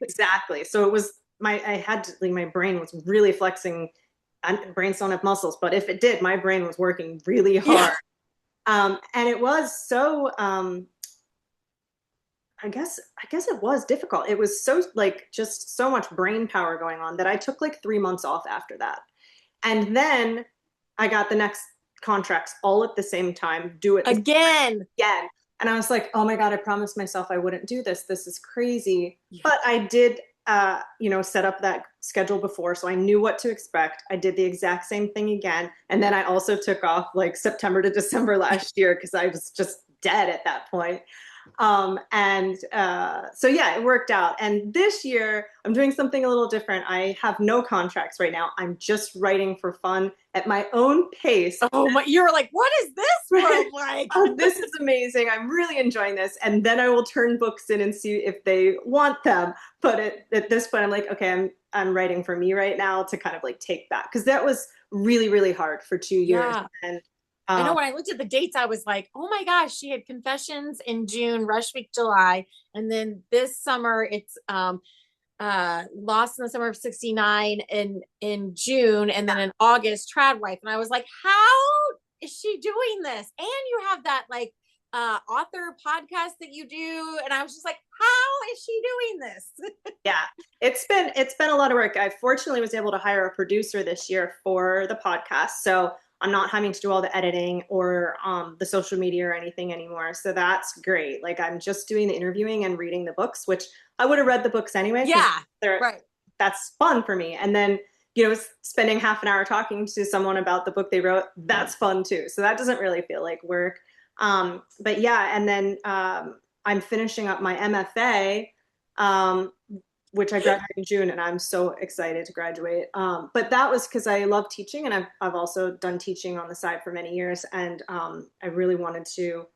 S2: exactly. So it was I had to, like, my brain was really flexing. And brains don't have muscles, but if it did, my brain was working really
S1: yeah,
S2: hard. And it was so I guess it was difficult. It was so, like, just so much brain power going on that I took like 3 months off after that. And then I got the next contracts all at the same time, do it
S1: again.
S2: again. And I was like, oh my God, I promised myself I wouldn't do this. This is crazy.
S1: Yeah.
S2: But I did, set up that schedule before. So I knew what to expect. I did the exact same thing again. And then I also took off like September to December last year because I was just dead at that point. So yeah, it worked out. And this year I'm doing something a little different. I have no contracts right now. I'm just writing for fun at my own pace.
S1: Oh my, you're like, what is this world like?
S2: Oh, this is amazing. I'm really enjoying this. And then I will turn books in and see if they want them. But at this point, I'm like, okay, I'm writing for me right now to kind of like take that, because that was really, really hard for 2 years.
S1: Yeah.
S2: And
S1: I know
S2: um,
S1: when I looked at the dates, I was like, oh my gosh, she had Confessions in June, Rush Week July, and then this summer it's Lost in the Summer of '69 in June, and then in August Trad Wife. And I was like, how is she doing this? And you have that like author podcast that you do, and I was just like, how is she doing this?
S2: yeah, it's been a lot of work. I fortunately was able to hire a producer this year for the podcast, so I'm not having to do all the editing or the social media or anything anymore. So that's great. Like, I'm just doing the interviewing and reading the books, which I would have read the books anyway because
S1: Yeah,
S2: they're
S1: right.
S2: that's fun for me. And then, spending half an hour talking to someone about the book they wrote, that's fun too. So that doesn't really feel like work. But yeah, and then I'm finishing up my MFA, um, which I graduated in June, and I'm so excited to graduate. But that was because I love teaching, and I've also done teaching on the side for many years, and I really wanted to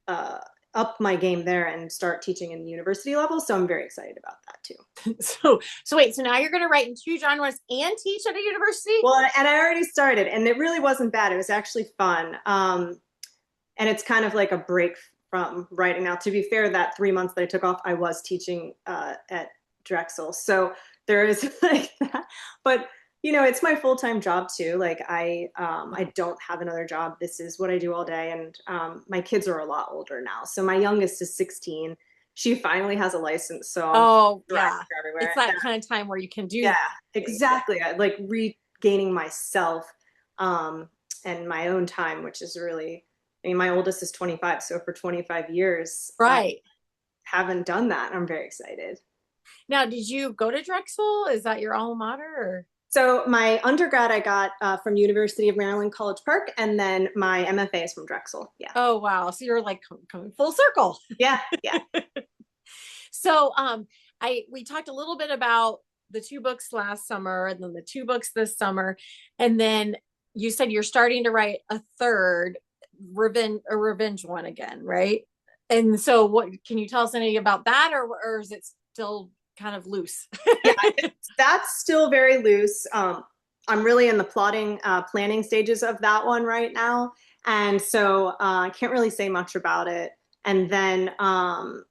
S2: uh, up my game there and start teaching in the university level. So I'm very excited about that too.
S1: So wait, so now you're going to write in two genres and teach at a university?
S2: Well, and I already started, and it really wasn't bad. It was actually fun. And it's kind of like a break from writing. Now, to be fair, that 3 months that I took off, I was teaching at Drexel. So there is like that. But it's my full-time job too. Like, I don't have another job. This is what I do all day. And my kids are a lot older now. So my youngest is 16. She finally has a license, so I'm
S1: Oh,
S2: driving
S1: yeah.
S2: her everywhere.
S1: It's that kind of time where you can do
S2: Yeah,
S1: things.
S2: exactly. I like regaining myself, um, and my own time, which is really, I mean, my oldest is 25, so for 25 years, I
S1: Right.
S2: haven't done that. I'm very excited.
S1: Now, did you go to Drexel? Is that your alma mater? Or?
S2: So my undergrad I got from University of Maryland College Park, and then my MFA is from Drexel. Yeah,
S1: Oh, wow. So you're like coming full circle.
S2: yeah, yeah.
S1: So, we talked a little bit about the two books last summer and then the two books this summer. And then you said you're starting to write a third a revenge one again, right? And so what can you tell us anything about that, or is it still kind of loose?
S2: Yeah, that's still very loose. I'm really in the planning stages of that one right now. And so I can't really say much about it. And then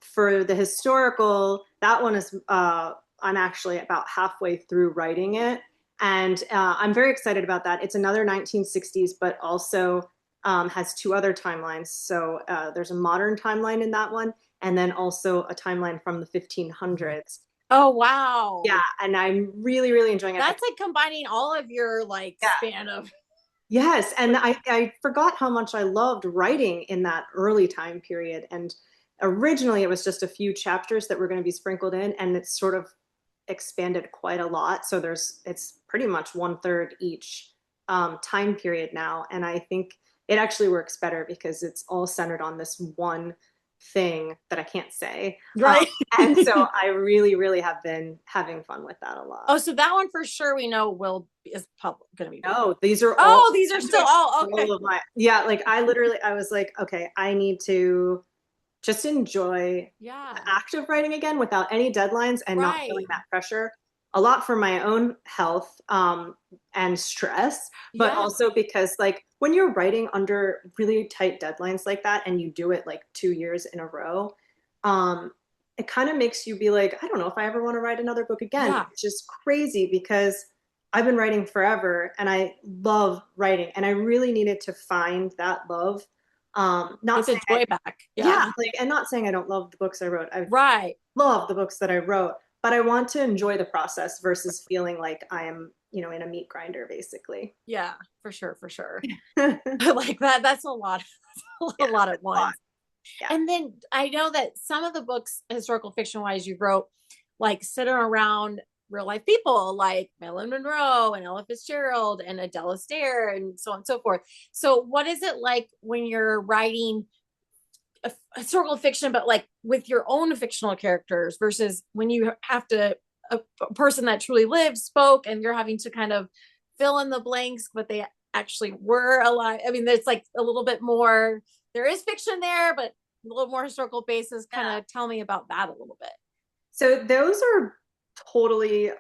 S2: for the historical, that one is, I'm actually about halfway through writing it. And I'm very excited about that. It's another 1960s, but also has two other timelines. So there's a modern timeline in that one, and then also a timeline from the 1500s.
S1: Oh, wow.
S2: Yeah, and I'm really, really enjoying it.
S1: That's like combining all of your like
S2: Yeah.
S1: span of.
S2: Yes, and I forgot how much I loved writing in that early time period. And originally it was just a few chapters that were going to be sprinkled in, and it's sort of expanded quite a lot. So it's pretty much one third each time period now. And I think it actually works better because it's all centered on this one thing that I can't say.
S1: Right.
S2: And so I really, really have been having fun with that a lot.
S1: Oh, so that one for sure we know is public going to be.
S2: No, these are all.
S1: Oh, these are still all okay.
S2: All of my, yeah, like I was like, okay, I need to just enjoy
S1: Yeah.
S2: the act of writing again without any deadlines and not
S1: Right.
S2: feeling that pressure. a lot for my own health and stress, but
S1: Yeah.
S2: also because like when you're writing under really tight deadlines like that and you do it like 2 years in a row, um, it kind of makes you be like, I don't know if I ever want to write another book again,
S1: Yeah.
S2: which is crazy because I've been writing forever and I love writing and I really needed to find that love. Not
S1: Get the
S2: saying I,
S1: joy back.
S2: yeah,
S1: Yeah.
S2: like, and not saying I don't love the books I wrote. I
S1: Right.
S2: love the books that I wrote, but I want to enjoy the process versus feeling like I am, in a meat grinder, basically.
S1: Yeah, for sure, for sure.
S2: Yeah,
S1: Like that's a lot, a lot at
S2: it's a lot.
S1: once.
S2: Yeah.
S1: And then I know that some of the books, historical fiction wise, you wrote like centering around real life people like Marilyn Monroe and Ella Fitzgerald and Adele Astaire and so on and so forth. So, what is it like when you're writing a historical fiction, but like with your own fictional characters versus when you have to, a person that truly lived, spoke, and you're having to kind of fill in the blanks, but they actually were alive? I mean, there's like a little bit more, there is fiction there, but a little more historical basis. Kind
S2: Yeah.
S1: of tell me about that a little bit.
S2: So those are totally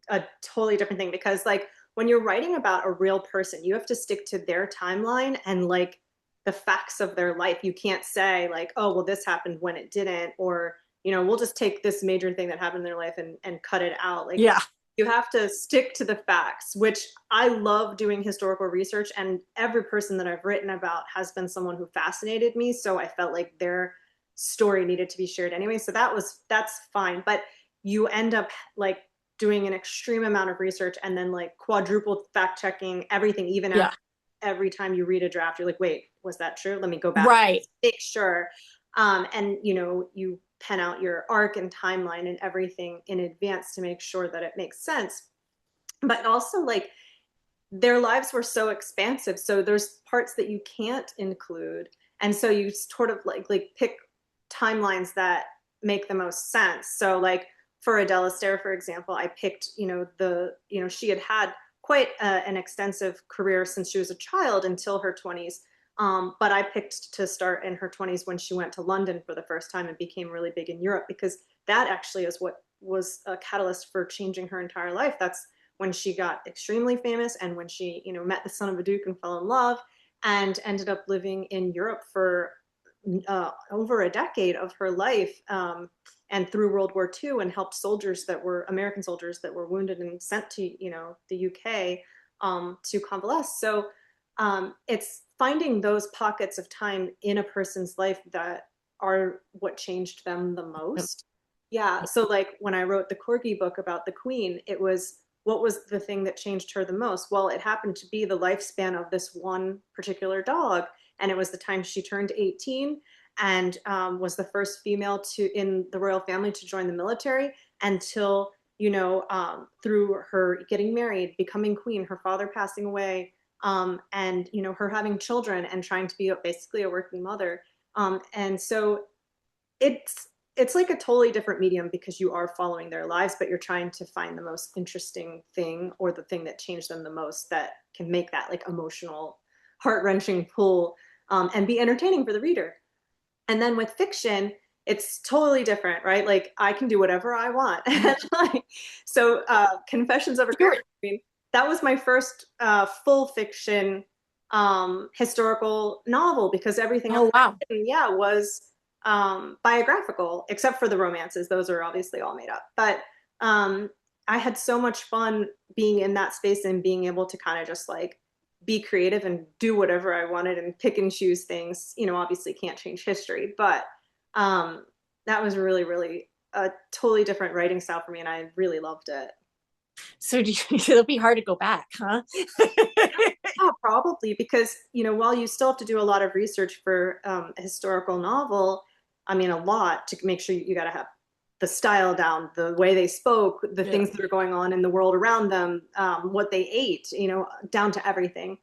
S2: a totally different thing because like when you're writing about a real person, you have to stick to their timeline and like the facts of their life. You can't say like, oh, well, this happened when it didn't, or, we'll just take this major thing that happened in their life and cut it out. Like
S1: Yeah.
S2: you have to stick to the facts, which I love doing historical research. And every person that I've written about has been someone who fascinated me. So I felt like their story needed to be shared anyway. So that's fine. But you end up like doing an extreme amount of research and then like quadruple fact checking everything, even
S1: Yeah.
S2: after every time you read a draft, you're like, wait, was that true? Let me go back,
S1: Right.
S2: make sure. And you pen out your arc and timeline and everything in advance to make sure that it makes sense. But also like their lives were so expansive. So there's parts that you can't include. And so you sort of like pick timelines that make the most sense. So like for Adele Astaire, for example, I picked, she had quite an extensive career since she was a child until her 20s. But I picked to start in her 20s when she went to London for the first time and became really big in Europe because that actually is what was a catalyst for changing her entire life. That's when she got extremely famous and when she, met the son of a duke and fell in love and ended up living in Europe for over a decade of her life, and through World War II, and helped soldiers that were American soldiers that were wounded and sent to the UK, to convalesce. So it's finding those pockets of time in a person's life that are what changed them the most. Yeah. So like when I wrote the Corgi book about the Queen, it was what was the thing that changed her the most? Well, it happened to be the lifespan of this one particular dog, and it was the time she turned 18 and was the first female to in the royal family to join the military until through her getting married, becoming queen, her father passing away, and her having children and trying to be basically a working mother. And so it's like a totally different medium because you are following their lives, but you're trying to find the most interesting thing or the thing that changed them the most that can make that like emotional, heart-wrenching pull, and be entertaining for the reader. And then with fiction, it's totally different, right? Like I can do whatever I want. So Confessions of a
S1: You're,
S2: Grammar Queen, that was my first full fiction historical novel because everything else
S1: oh wow.
S2: yeah, was biographical, except for the romances. Those are obviously all made up. But I had so much fun being in that space and being able to kind of just like be creative and do whatever I wanted and pick and choose things. Obviously can't change history, but that was really, really a totally different writing style for me, and I really loved it.
S1: So it'll be hard to go back, huh?
S2: Yeah, probably because while you still have to do a lot of research for a historical novel, I mean a lot to make sure you got to have the style down, the way they spoke, the
S1: Yeah.
S2: things that are going on in the world around them, what they ate, down to everything.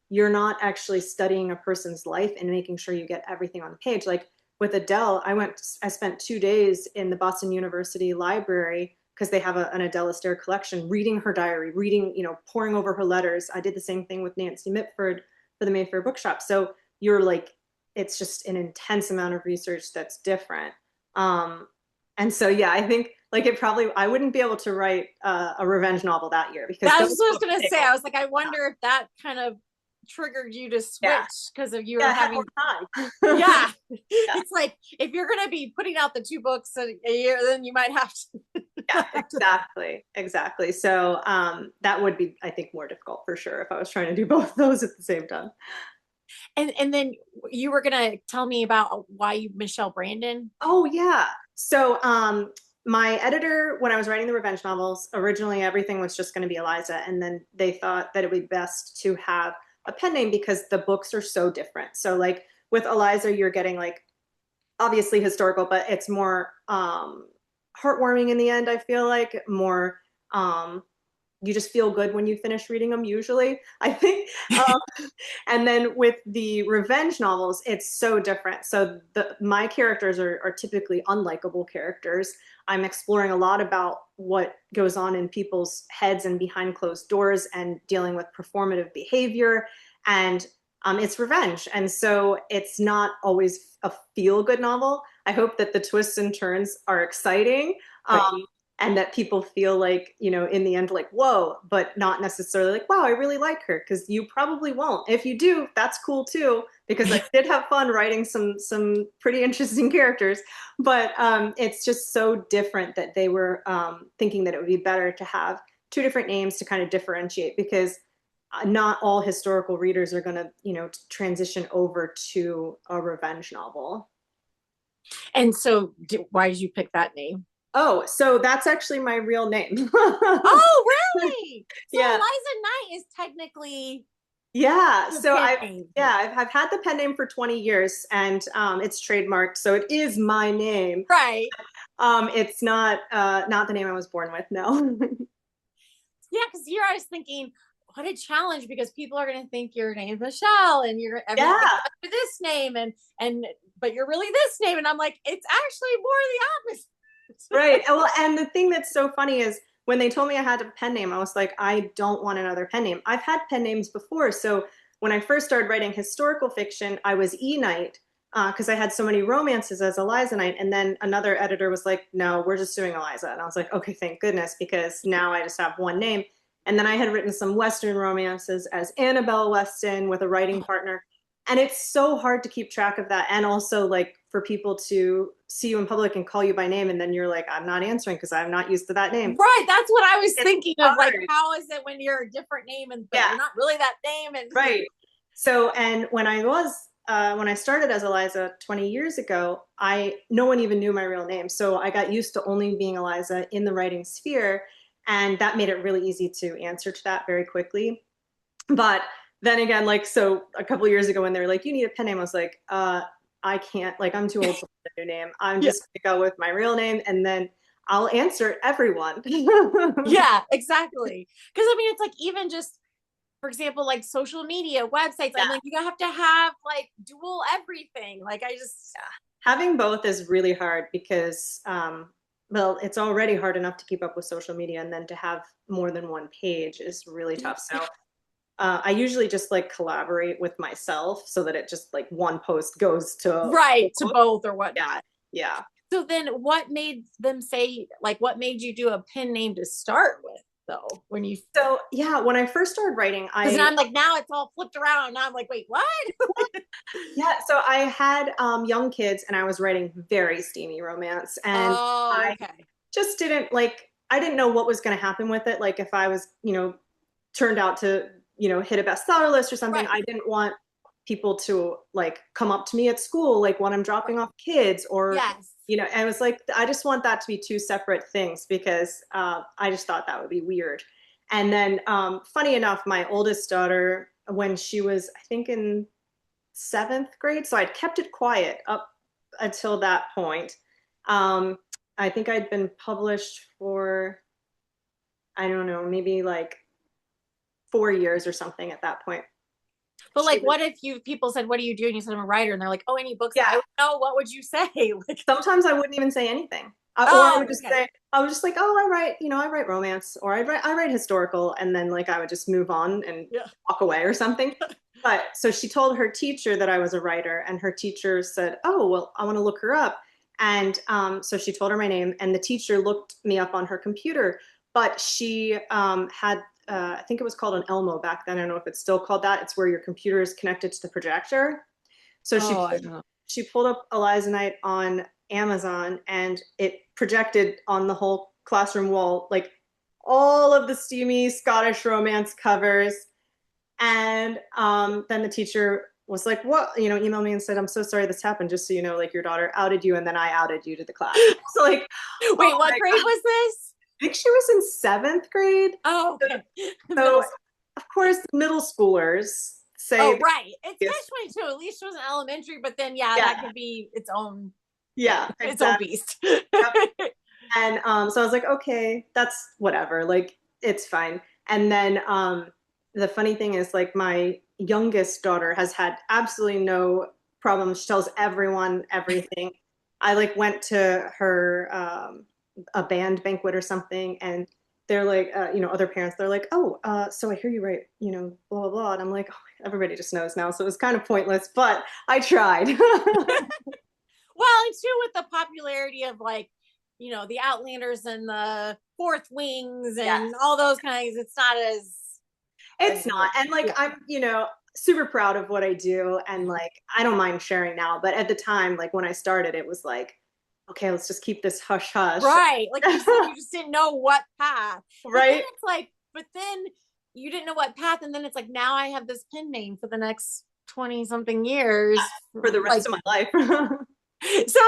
S2: You're not actually studying a person's life and making sure you get everything on the page. Like with Adele, I spent 2 days in the Boston University library because they have an Adele Astaire collection, reading her diary, reading, poring over her letters. I did the same thing with Nancy Mitford for the Mayfair Bookshop. So you're like, it's just an intense amount of research that's different. And so, yeah, I think Like it probably, I wouldn't be able to write a revenge novel that year because
S1: That's
S2: those
S1: what I was
S2: books
S1: gonna
S2: take
S1: say.
S2: a
S1: I was like, I wonder if that kind of triggered you to
S2: yeah,
S1: switch because of you
S2: yeah,
S1: were
S2: I had more
S1: having.
S2: time.
S1: Yeah,
S2: Yeah,
S1: it's like if you're gonna be putting out the 2 books a year, then you might have to.
S2: yeah,
S1: have to.
S2: exactly, exactly. So that would be, I think, more difficult for sure if I was trying to do both those at the same time.
S1: And then you were gonna tell me about why you Michelle Brandon.
S2: Oh yeah. So my editor, when I was writing the revenge novels, originally everything was just going to be Eliza, and then they thought that it would be best to have a pen name because the books are so different. So like with Eliza, you're getting like obviously historical, but it's more heartwarming in the end, I feel like more you just feel good when you finish reading them usually, I think. And then with the revenge novels, it's so different. So my characters are typically unlikable characters. I'm exploring a lot about what goes on in people's heads and behind closed doors and dealing with performative behavior. And it's revenge. And so it's not always a feel good novel. I hope that the twists and turns are exciting.
S1: Right.
S2: And that people feel like, you know, in the end, like, whoa, but not necessarily like, wow, I really like her, because you probably won't. If you do, that's cool too, because I did have fun writing some pretty interesting characters. But it's just so different that they were thinking that it would be better to have two different names to kind of differentiate, because not all historical readers are going to, you know, transition over to a revenge novel.
S1: And so, why did you pick that name?
S2: Oh, so that's actually my real name.
S1: Oh, really? So
S2: Yeah.
S1: Eliza Knight is technically
S2: Yeah.
S1: the
S2: So
S1: pen
S2: I've
S1: name.
S2: yeah, I've had the pen name for 20 years, and it's trademarked, so it is my name.
S1: Right.
S2: It's not the name I was born with, no.
S1: Yeah, because here I was thinking, what a challenge because people are going to think your name's Michelle and you're everything
S2: Yeah.
S1: under this name and but you're really this name and I'm like it's actually more the opposite.
S2: Right. Well, and the thing that's so funny is when they told me I had a pen name, I was like, I don't want another pen name. I've had pen names before. So when I first started writing historical fiction, I was E Knight because I had so many romances as Eliza Knight. And then another editor was like, no, we're just doing Eliza. And I was like, okay, thank goodness, because now I just have one name. And then I had written some Western romances as Annabelle Weston with a writing partner. And it's so hard to keep track of that, and also like for people to see you in public and call you by name and then you're like, I'm not answering because I'm not used to that name.
S1: Right, that's what I was
S2: It's
S1: thinking of, like
S2: hard.
S1: how is it when you're a different name and but
S2: Yeah,
S1: you're not really that name and
S2: right. So, and when I started as Eliza 20 years ago, no one even knew my real name. So I got used to only being Eliza in the writing sphere, and that made it really easy to answer to that very quickly. But then again, like, so a couple years ago when they were like, you need a pen name, I was like, I can't, like, I'm too old for a new name. I'm
S1: yeah.
S2: just gonna go with my real name, and then I'll answer everyone.
S1: Yeah, exactly. Because I mean it's like even just for example, like social media, websites, I'm
S2: Yeah.
S1: like, you have to have like dual everything. Like I just
S2: Having both is really hard because, well, it's already hard enough to keep up with social media, and then to have more than one page is really tough. So I usually just like collaborate with myself so that it just like one post goes to
S1: right to
S2: both.
S1: both or
S2: Yeah,
S1: whatnot.
S2: yeah.
S1: So then what made them say like what made you do a pen name to start with though when you
S2: So yeah, when I first started writing,
S1: because then I'm like now it's all flipped around and now I'm like wait what.
S2: yeah, so I had young kids and I was writing very steamy romance, and
S1: Oh,
S2: I
S1: okay.
S2: just didn't like, I didn't know what was going to happen with it. Like if I was, you know, turned out to, you know, hit a bestseller list or something,
S1: Right,
S2: I didn't want people to like come up to me at school, like when I'm dropping
S1: right.
S2: off kids, or,
S1: Yes.
S2: you know, and it was like, I just want that to be two separate things because I just thought that would be weird. And then, funny enough, my oldest daughter, when she was, I think in seventh grade, so I'd kept it quiet up until that point. Um, I think I'd been published for, I don't know, maybe like 4 years or something at that point.
S1: But
S2: She
S1: like
S2: was,
S1: what if you people said, what are you doing? You said I'm a writer and they're like, oh, any books
S2: yeah.
S1: I would know, what would you say? Like
S2: Sometimes I wouldn't even say anything. Or I would
S1: oh
S2: just
S1: okay.
S2: say, I was just like, oh, I write, you know, I write romance, or I write historical, and then like I would just move on and
S1: Yeah.
S2: walk away or something. But so she told her teacher that I was a writer, and her teacher said, oh, well, I want to look her up. And so she told her my name, and the teacher looked me up on her computer, but she had, I think it was called an Elmo back then. I don't know if it's still called that. It's where your computer is connected to the projector. So
S1: Oh, I don't know.
S2: she pulled up Eliza Knight on Amazon, and it projected on the whole classroom wall, like all of the steamy Scottish romance covers. And then the teacher was like, what, emailed me and said, I'm so sorry this happened. Just so you know, like your daughter outed you, and then I outed you to the class. So like,
S1: Wait,
S2: oh
S1: what
S2: my
S1: grade
S2: God.
S1: was this?
S2: I think she was in seventh grade.
S1: Oh, okay.
S2: So
S1: Middle.
S2: of course, middle schoolers say,
S1: Oh, right. It's catch 22. At least she was in elementary, but then yeah,
S2: yeah,
S1: that could be its own thing,
S2: yeah,
S1: its own
S2: exactly.
S1: beast.
S2: Yep. And so I was like, okay, that's whatever. Like, it's fine. And then the funny thing is, like, my youngest daughter has had absolutely no problem. She tells everyone everything. I like went to her a band banquet or something, and they're like, other parents, they're like, oh, so I hear you write, blah blah blah, and I'm like, oh, everybody just knows now, so it was kind of pointless, but I tried.
S1: Well, and too with the popularity of like, the Outlanders and the Fourth Wings and
S2: Yes.
S1: all those kinds, it's not
S2: It's
S1: as
S2: not. And like
S1: yeah.
S2: I'm, super proud of what I do, and like I don't mind sharing now, but at the time, like when I started, it was like, okay, let's just keep this hush hush.
S1: Right. Like you said, you just didn't know what path. But then
S2: Right?
S1: it's like, but then you didn't know what path, and then it's like now I have this pen name for the next 20 something years.
S2: For the rest
S1: Like
S2: of my life.
S1: so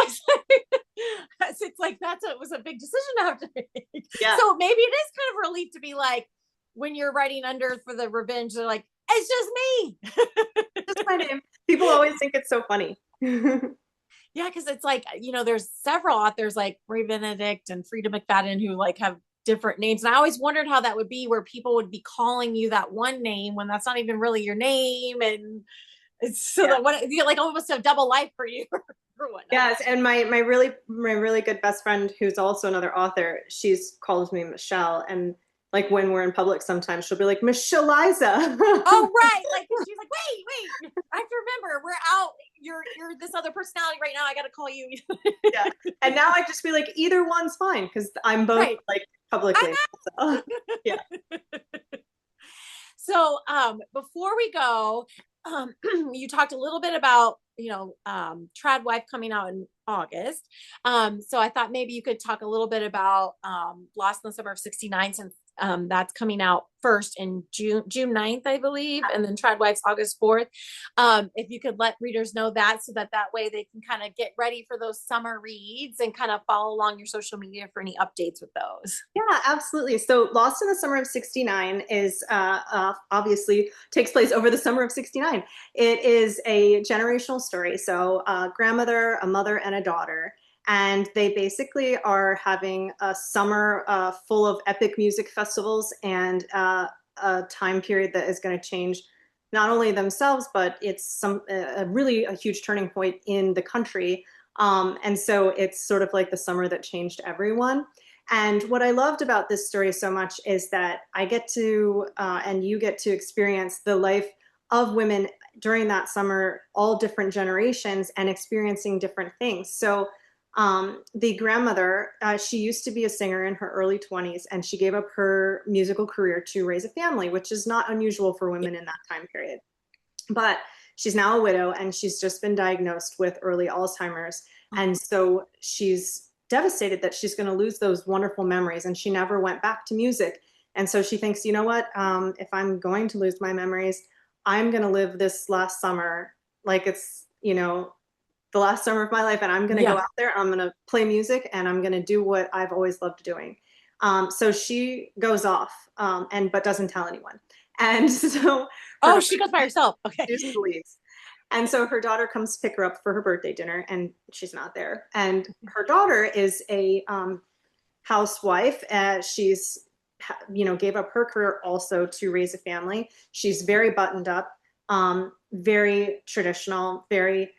S1: it's like that's it was a big decision to have to make.
S2: Yeah.
S1: So maybe it is kind of a relief to be like when you're writing under for the revenge, they're like, it's just me.
S2: Just my name. People always think it's so funny.
S1: Yeah, because it's like, there's several authors like Ray Benedict and Frida McFadden who like have different names. And I always wondered how that would be where people would be calling you that one name when that's not even really your name. And it's so
S2: Yeah.
S1: that what you like almost a double life for you or whatnot.
S2: Yes, and my really good best friend who's also another author, she's calls me Michelle, and like when we're in public sometimes she'll be like, Michelle Liza.
S1: Oh right, like she's like, wait, I have to remember we're out. You're this other personality right now. I got to call you.
S2: Yeah. And now I just be like, either one's fine because I'm both
S1: Right.
S2: like publicly. So, yeah.
S1: So before we go, you talked a little bit about Trad Wife coming out in August. So I thought maybe you could talk a little bit about Lost in the Summer of '69 since that's coming out first in June 9th, I believe, and then Trad Wife's August 4th. If you could let readers know that so that way they can kind of get ready for those summer reads and kind of follow along your social media for any updates with those.
S2: Yeah, absolutely. So Lost in the Summer of '69 is obviously takes place over the summer of '69. It is a generational story. So a grandmother, a mother, and a daughter. And they basically are having a summer full of epic music festivals and a time period that is going to change not only themselves, but it's a huge turning point in the country. And so it's sort of like the summer that changed everyone. And what I loved about this story so much is that I get to, and you get to experience the life of women during that summer, all different generations and experiencing different things. So the grandmother, she used to be a singer in her early 20s, and she gave up her musical career to raise a family, which is not unusual for women in that time period. But she's now a widow, and she's just been diagnosed with early Alzheimer's. And so she's devastated that she's going to lose those wonderful memories, and she never went back to music. And so she thinks, you know what, if I'm going to lose my memories, I'm going to live this last summer like it's, the last summer of my life, and I'm going to go out there, I'm going to play music, and I'm going to do what I've always loved doing. So she goes off, but doesn't tell anyone. And so
S1: She goes by herself. Okay.
S2: She just leaves. And so her daughter comes to pick her up for her birthday dinner, and she's not there. And her daughter is a housewife. She's, gave up her career also to raise a family. She's very buttoned up, very traditional, very,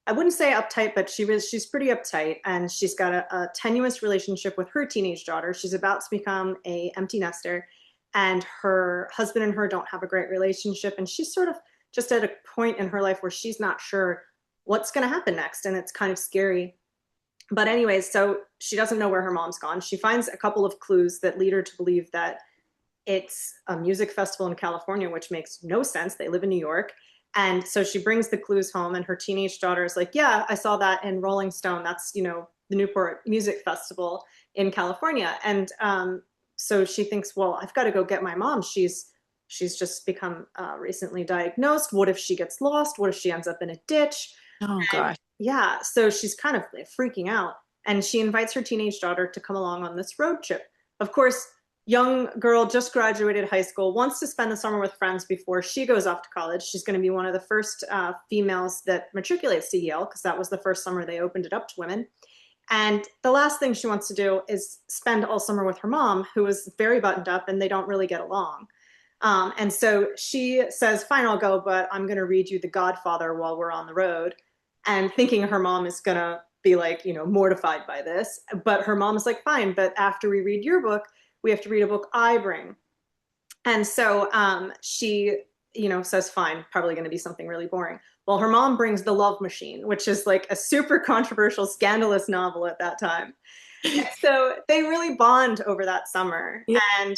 S2: I wouldn't say uptight, but she's pretty uptight, and she's got a tenuous relationship with her teenage daughter. She's about to become a empty nester, and her husband and her don't have a great relationship, and she's sort of just at a point in her life where she's not sure what's going to happen next? And it's kind of scary. But anyways, so she doesn't know where her mom's gone. She finds a couple of clues that lead her to believe that it's a music festival in California, which makes no sense. They live in New York. And so she brings the clues home, and her teenage daughter is like, yeah, I saw that in Rolling Stone. That's, the Newport Music Festival in California. And so she thinks, well, I've got to go get my mom. She's just become recently diagnosed. What if she gets lost? What if she ends up in a ditch?
S1: Oh
S2: And
S1: gosh.
S2: yeah, so she's kind of freaking out. And she invites her teenage daughter to come along on this road trip. Of course, young girl just graduated high school, wants to spend the summer with friends before she goes off to college. She's going to be one of the first females that matriculates to Yale, because that was the first summer they opened it up to women. And the last thing she wants to do is spend all summer with her mom, who is very buttoned up and they don't really get along. And so she says, fine, I'll go, but I'm going to read you The Godfather while we're on the road. And thinking her mom is going to be like, mortified by this. But her mom is like, fine, but after we read your book, we have to read a book I bring. And so she, says, fine, probably going to be something really boring. Well, her mom brings The Love Machine, which is like a super controversial, scandalous novel at that time. So they really bond over that summer.
S1: Yeah.
S2: And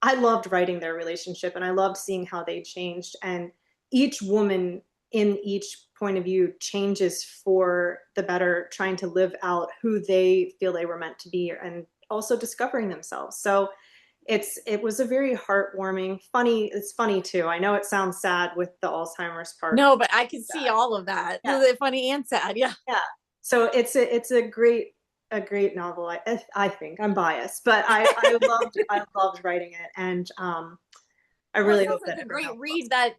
S2: I loved writing their relationship, and I loved seeing how they changed. And each woman in each point of view changes for the better, trying to live out who they feel they were meant to be and also discovering themselves. So it was a very heartwarming, funny. It's funny too. I know it sounds sad with the Alzheimer's part.
S1: No, but I can see all of that. Yeah. Funny and sad. Yeah.
S2: Yeah. So it's a great novel. I think I'm biased, but I loved writing it, and I really hope that
S1: it's a great read that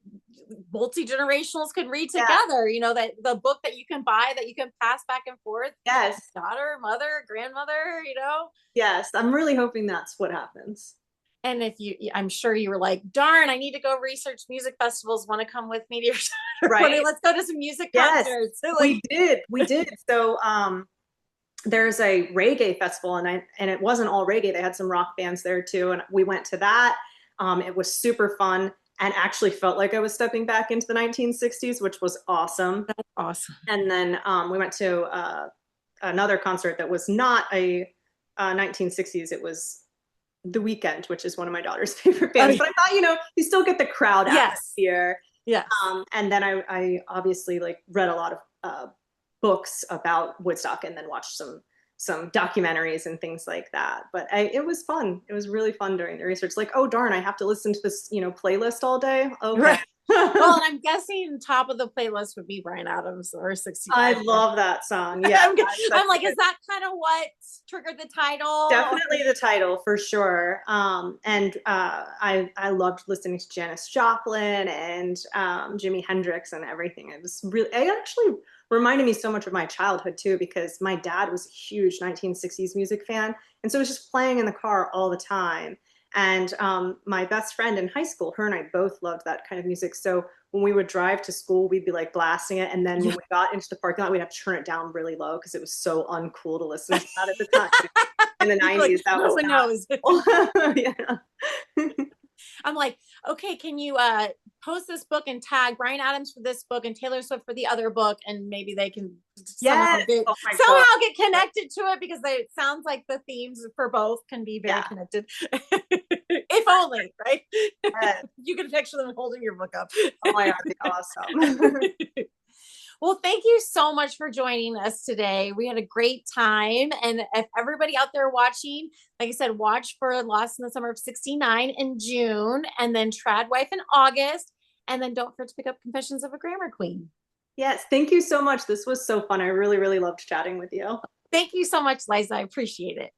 S1: multi-generationals can read together. That the book that you can buy, that you can pass back and forth.
S2: Yes.
S1: Daughter, mother, grandmother,
S2: Yes, I'm really hoping that's what happens.
S1: And I'm sure you were like, darn, I need to go research music festivals. Want to come with me to your
S2: right?
S1: Let's go to some music concerts.
S2: So, we did. So there's a reggae festival, and it wasn't all reggae. They had some rock bands there too, and we went to that. It was super fun, and actually felt like I was stepping back into the 1960s, which was awesome.
S1: That's awesome.
S2: And then we went to another concert that was not a 1960s. It was The Weeknd, which is one of my daughter's favorite bands. But I thought, you still get the crowd atmosphere.
S1: Yeah.
S2: And then I obviously read a lot of books about Woodstock, and then watched some documentaries and things like that. But it was fun. It was really fun during the research. Like, oh darn, I have to listen to this, playlist all day. Okay.
S1: Right. Well, and I'm guessing top of the playlist would be Bryan Adams or 65.
S2: I love that song. Yeah.
S1: I'm like, is that kind of what triggered the title?
S2: Definitely the title, for sure. And I loved listening to Janis Joplin and Jimi Hendrix and everything. It actually reminded me so much of my childhood too, because my dad was a huge 1960s music fan. And so it was just playing in the car all the time. And my best friend in high school, her and I both loved that kind of music. So when we would drive to school, we'd be blasting it. And then when we got into the parking lot, we'd have to turn it down really low because it was so uncool to listen to that at the time. In the 90s, that was
S1: no one knows.
S2: Yeah.
S1: I'm like, okay, can you post this book and tag Bryan Adams for this book and Taylor Swift for the other book, and maybe they can somehow get connected to it, because it sounds like the themes for both can be very connected. If only, right? Yes. You can picture them holding your book up.
S2: Oh my God, that'd be awesome.
S1: Well, thank you so much for joining us today. We had a great time. And if everybody out there watching, like I said, watch for Lost in the Summer of '69 in June, and then Trad Wife in August. And then don't forget to pick up Confessions of a Grammar Queen.
S2: Yes, thank you so much. This was so fun. I really, really loved chatting with you.
S1: Thank you so much, Liza. I appreciate it.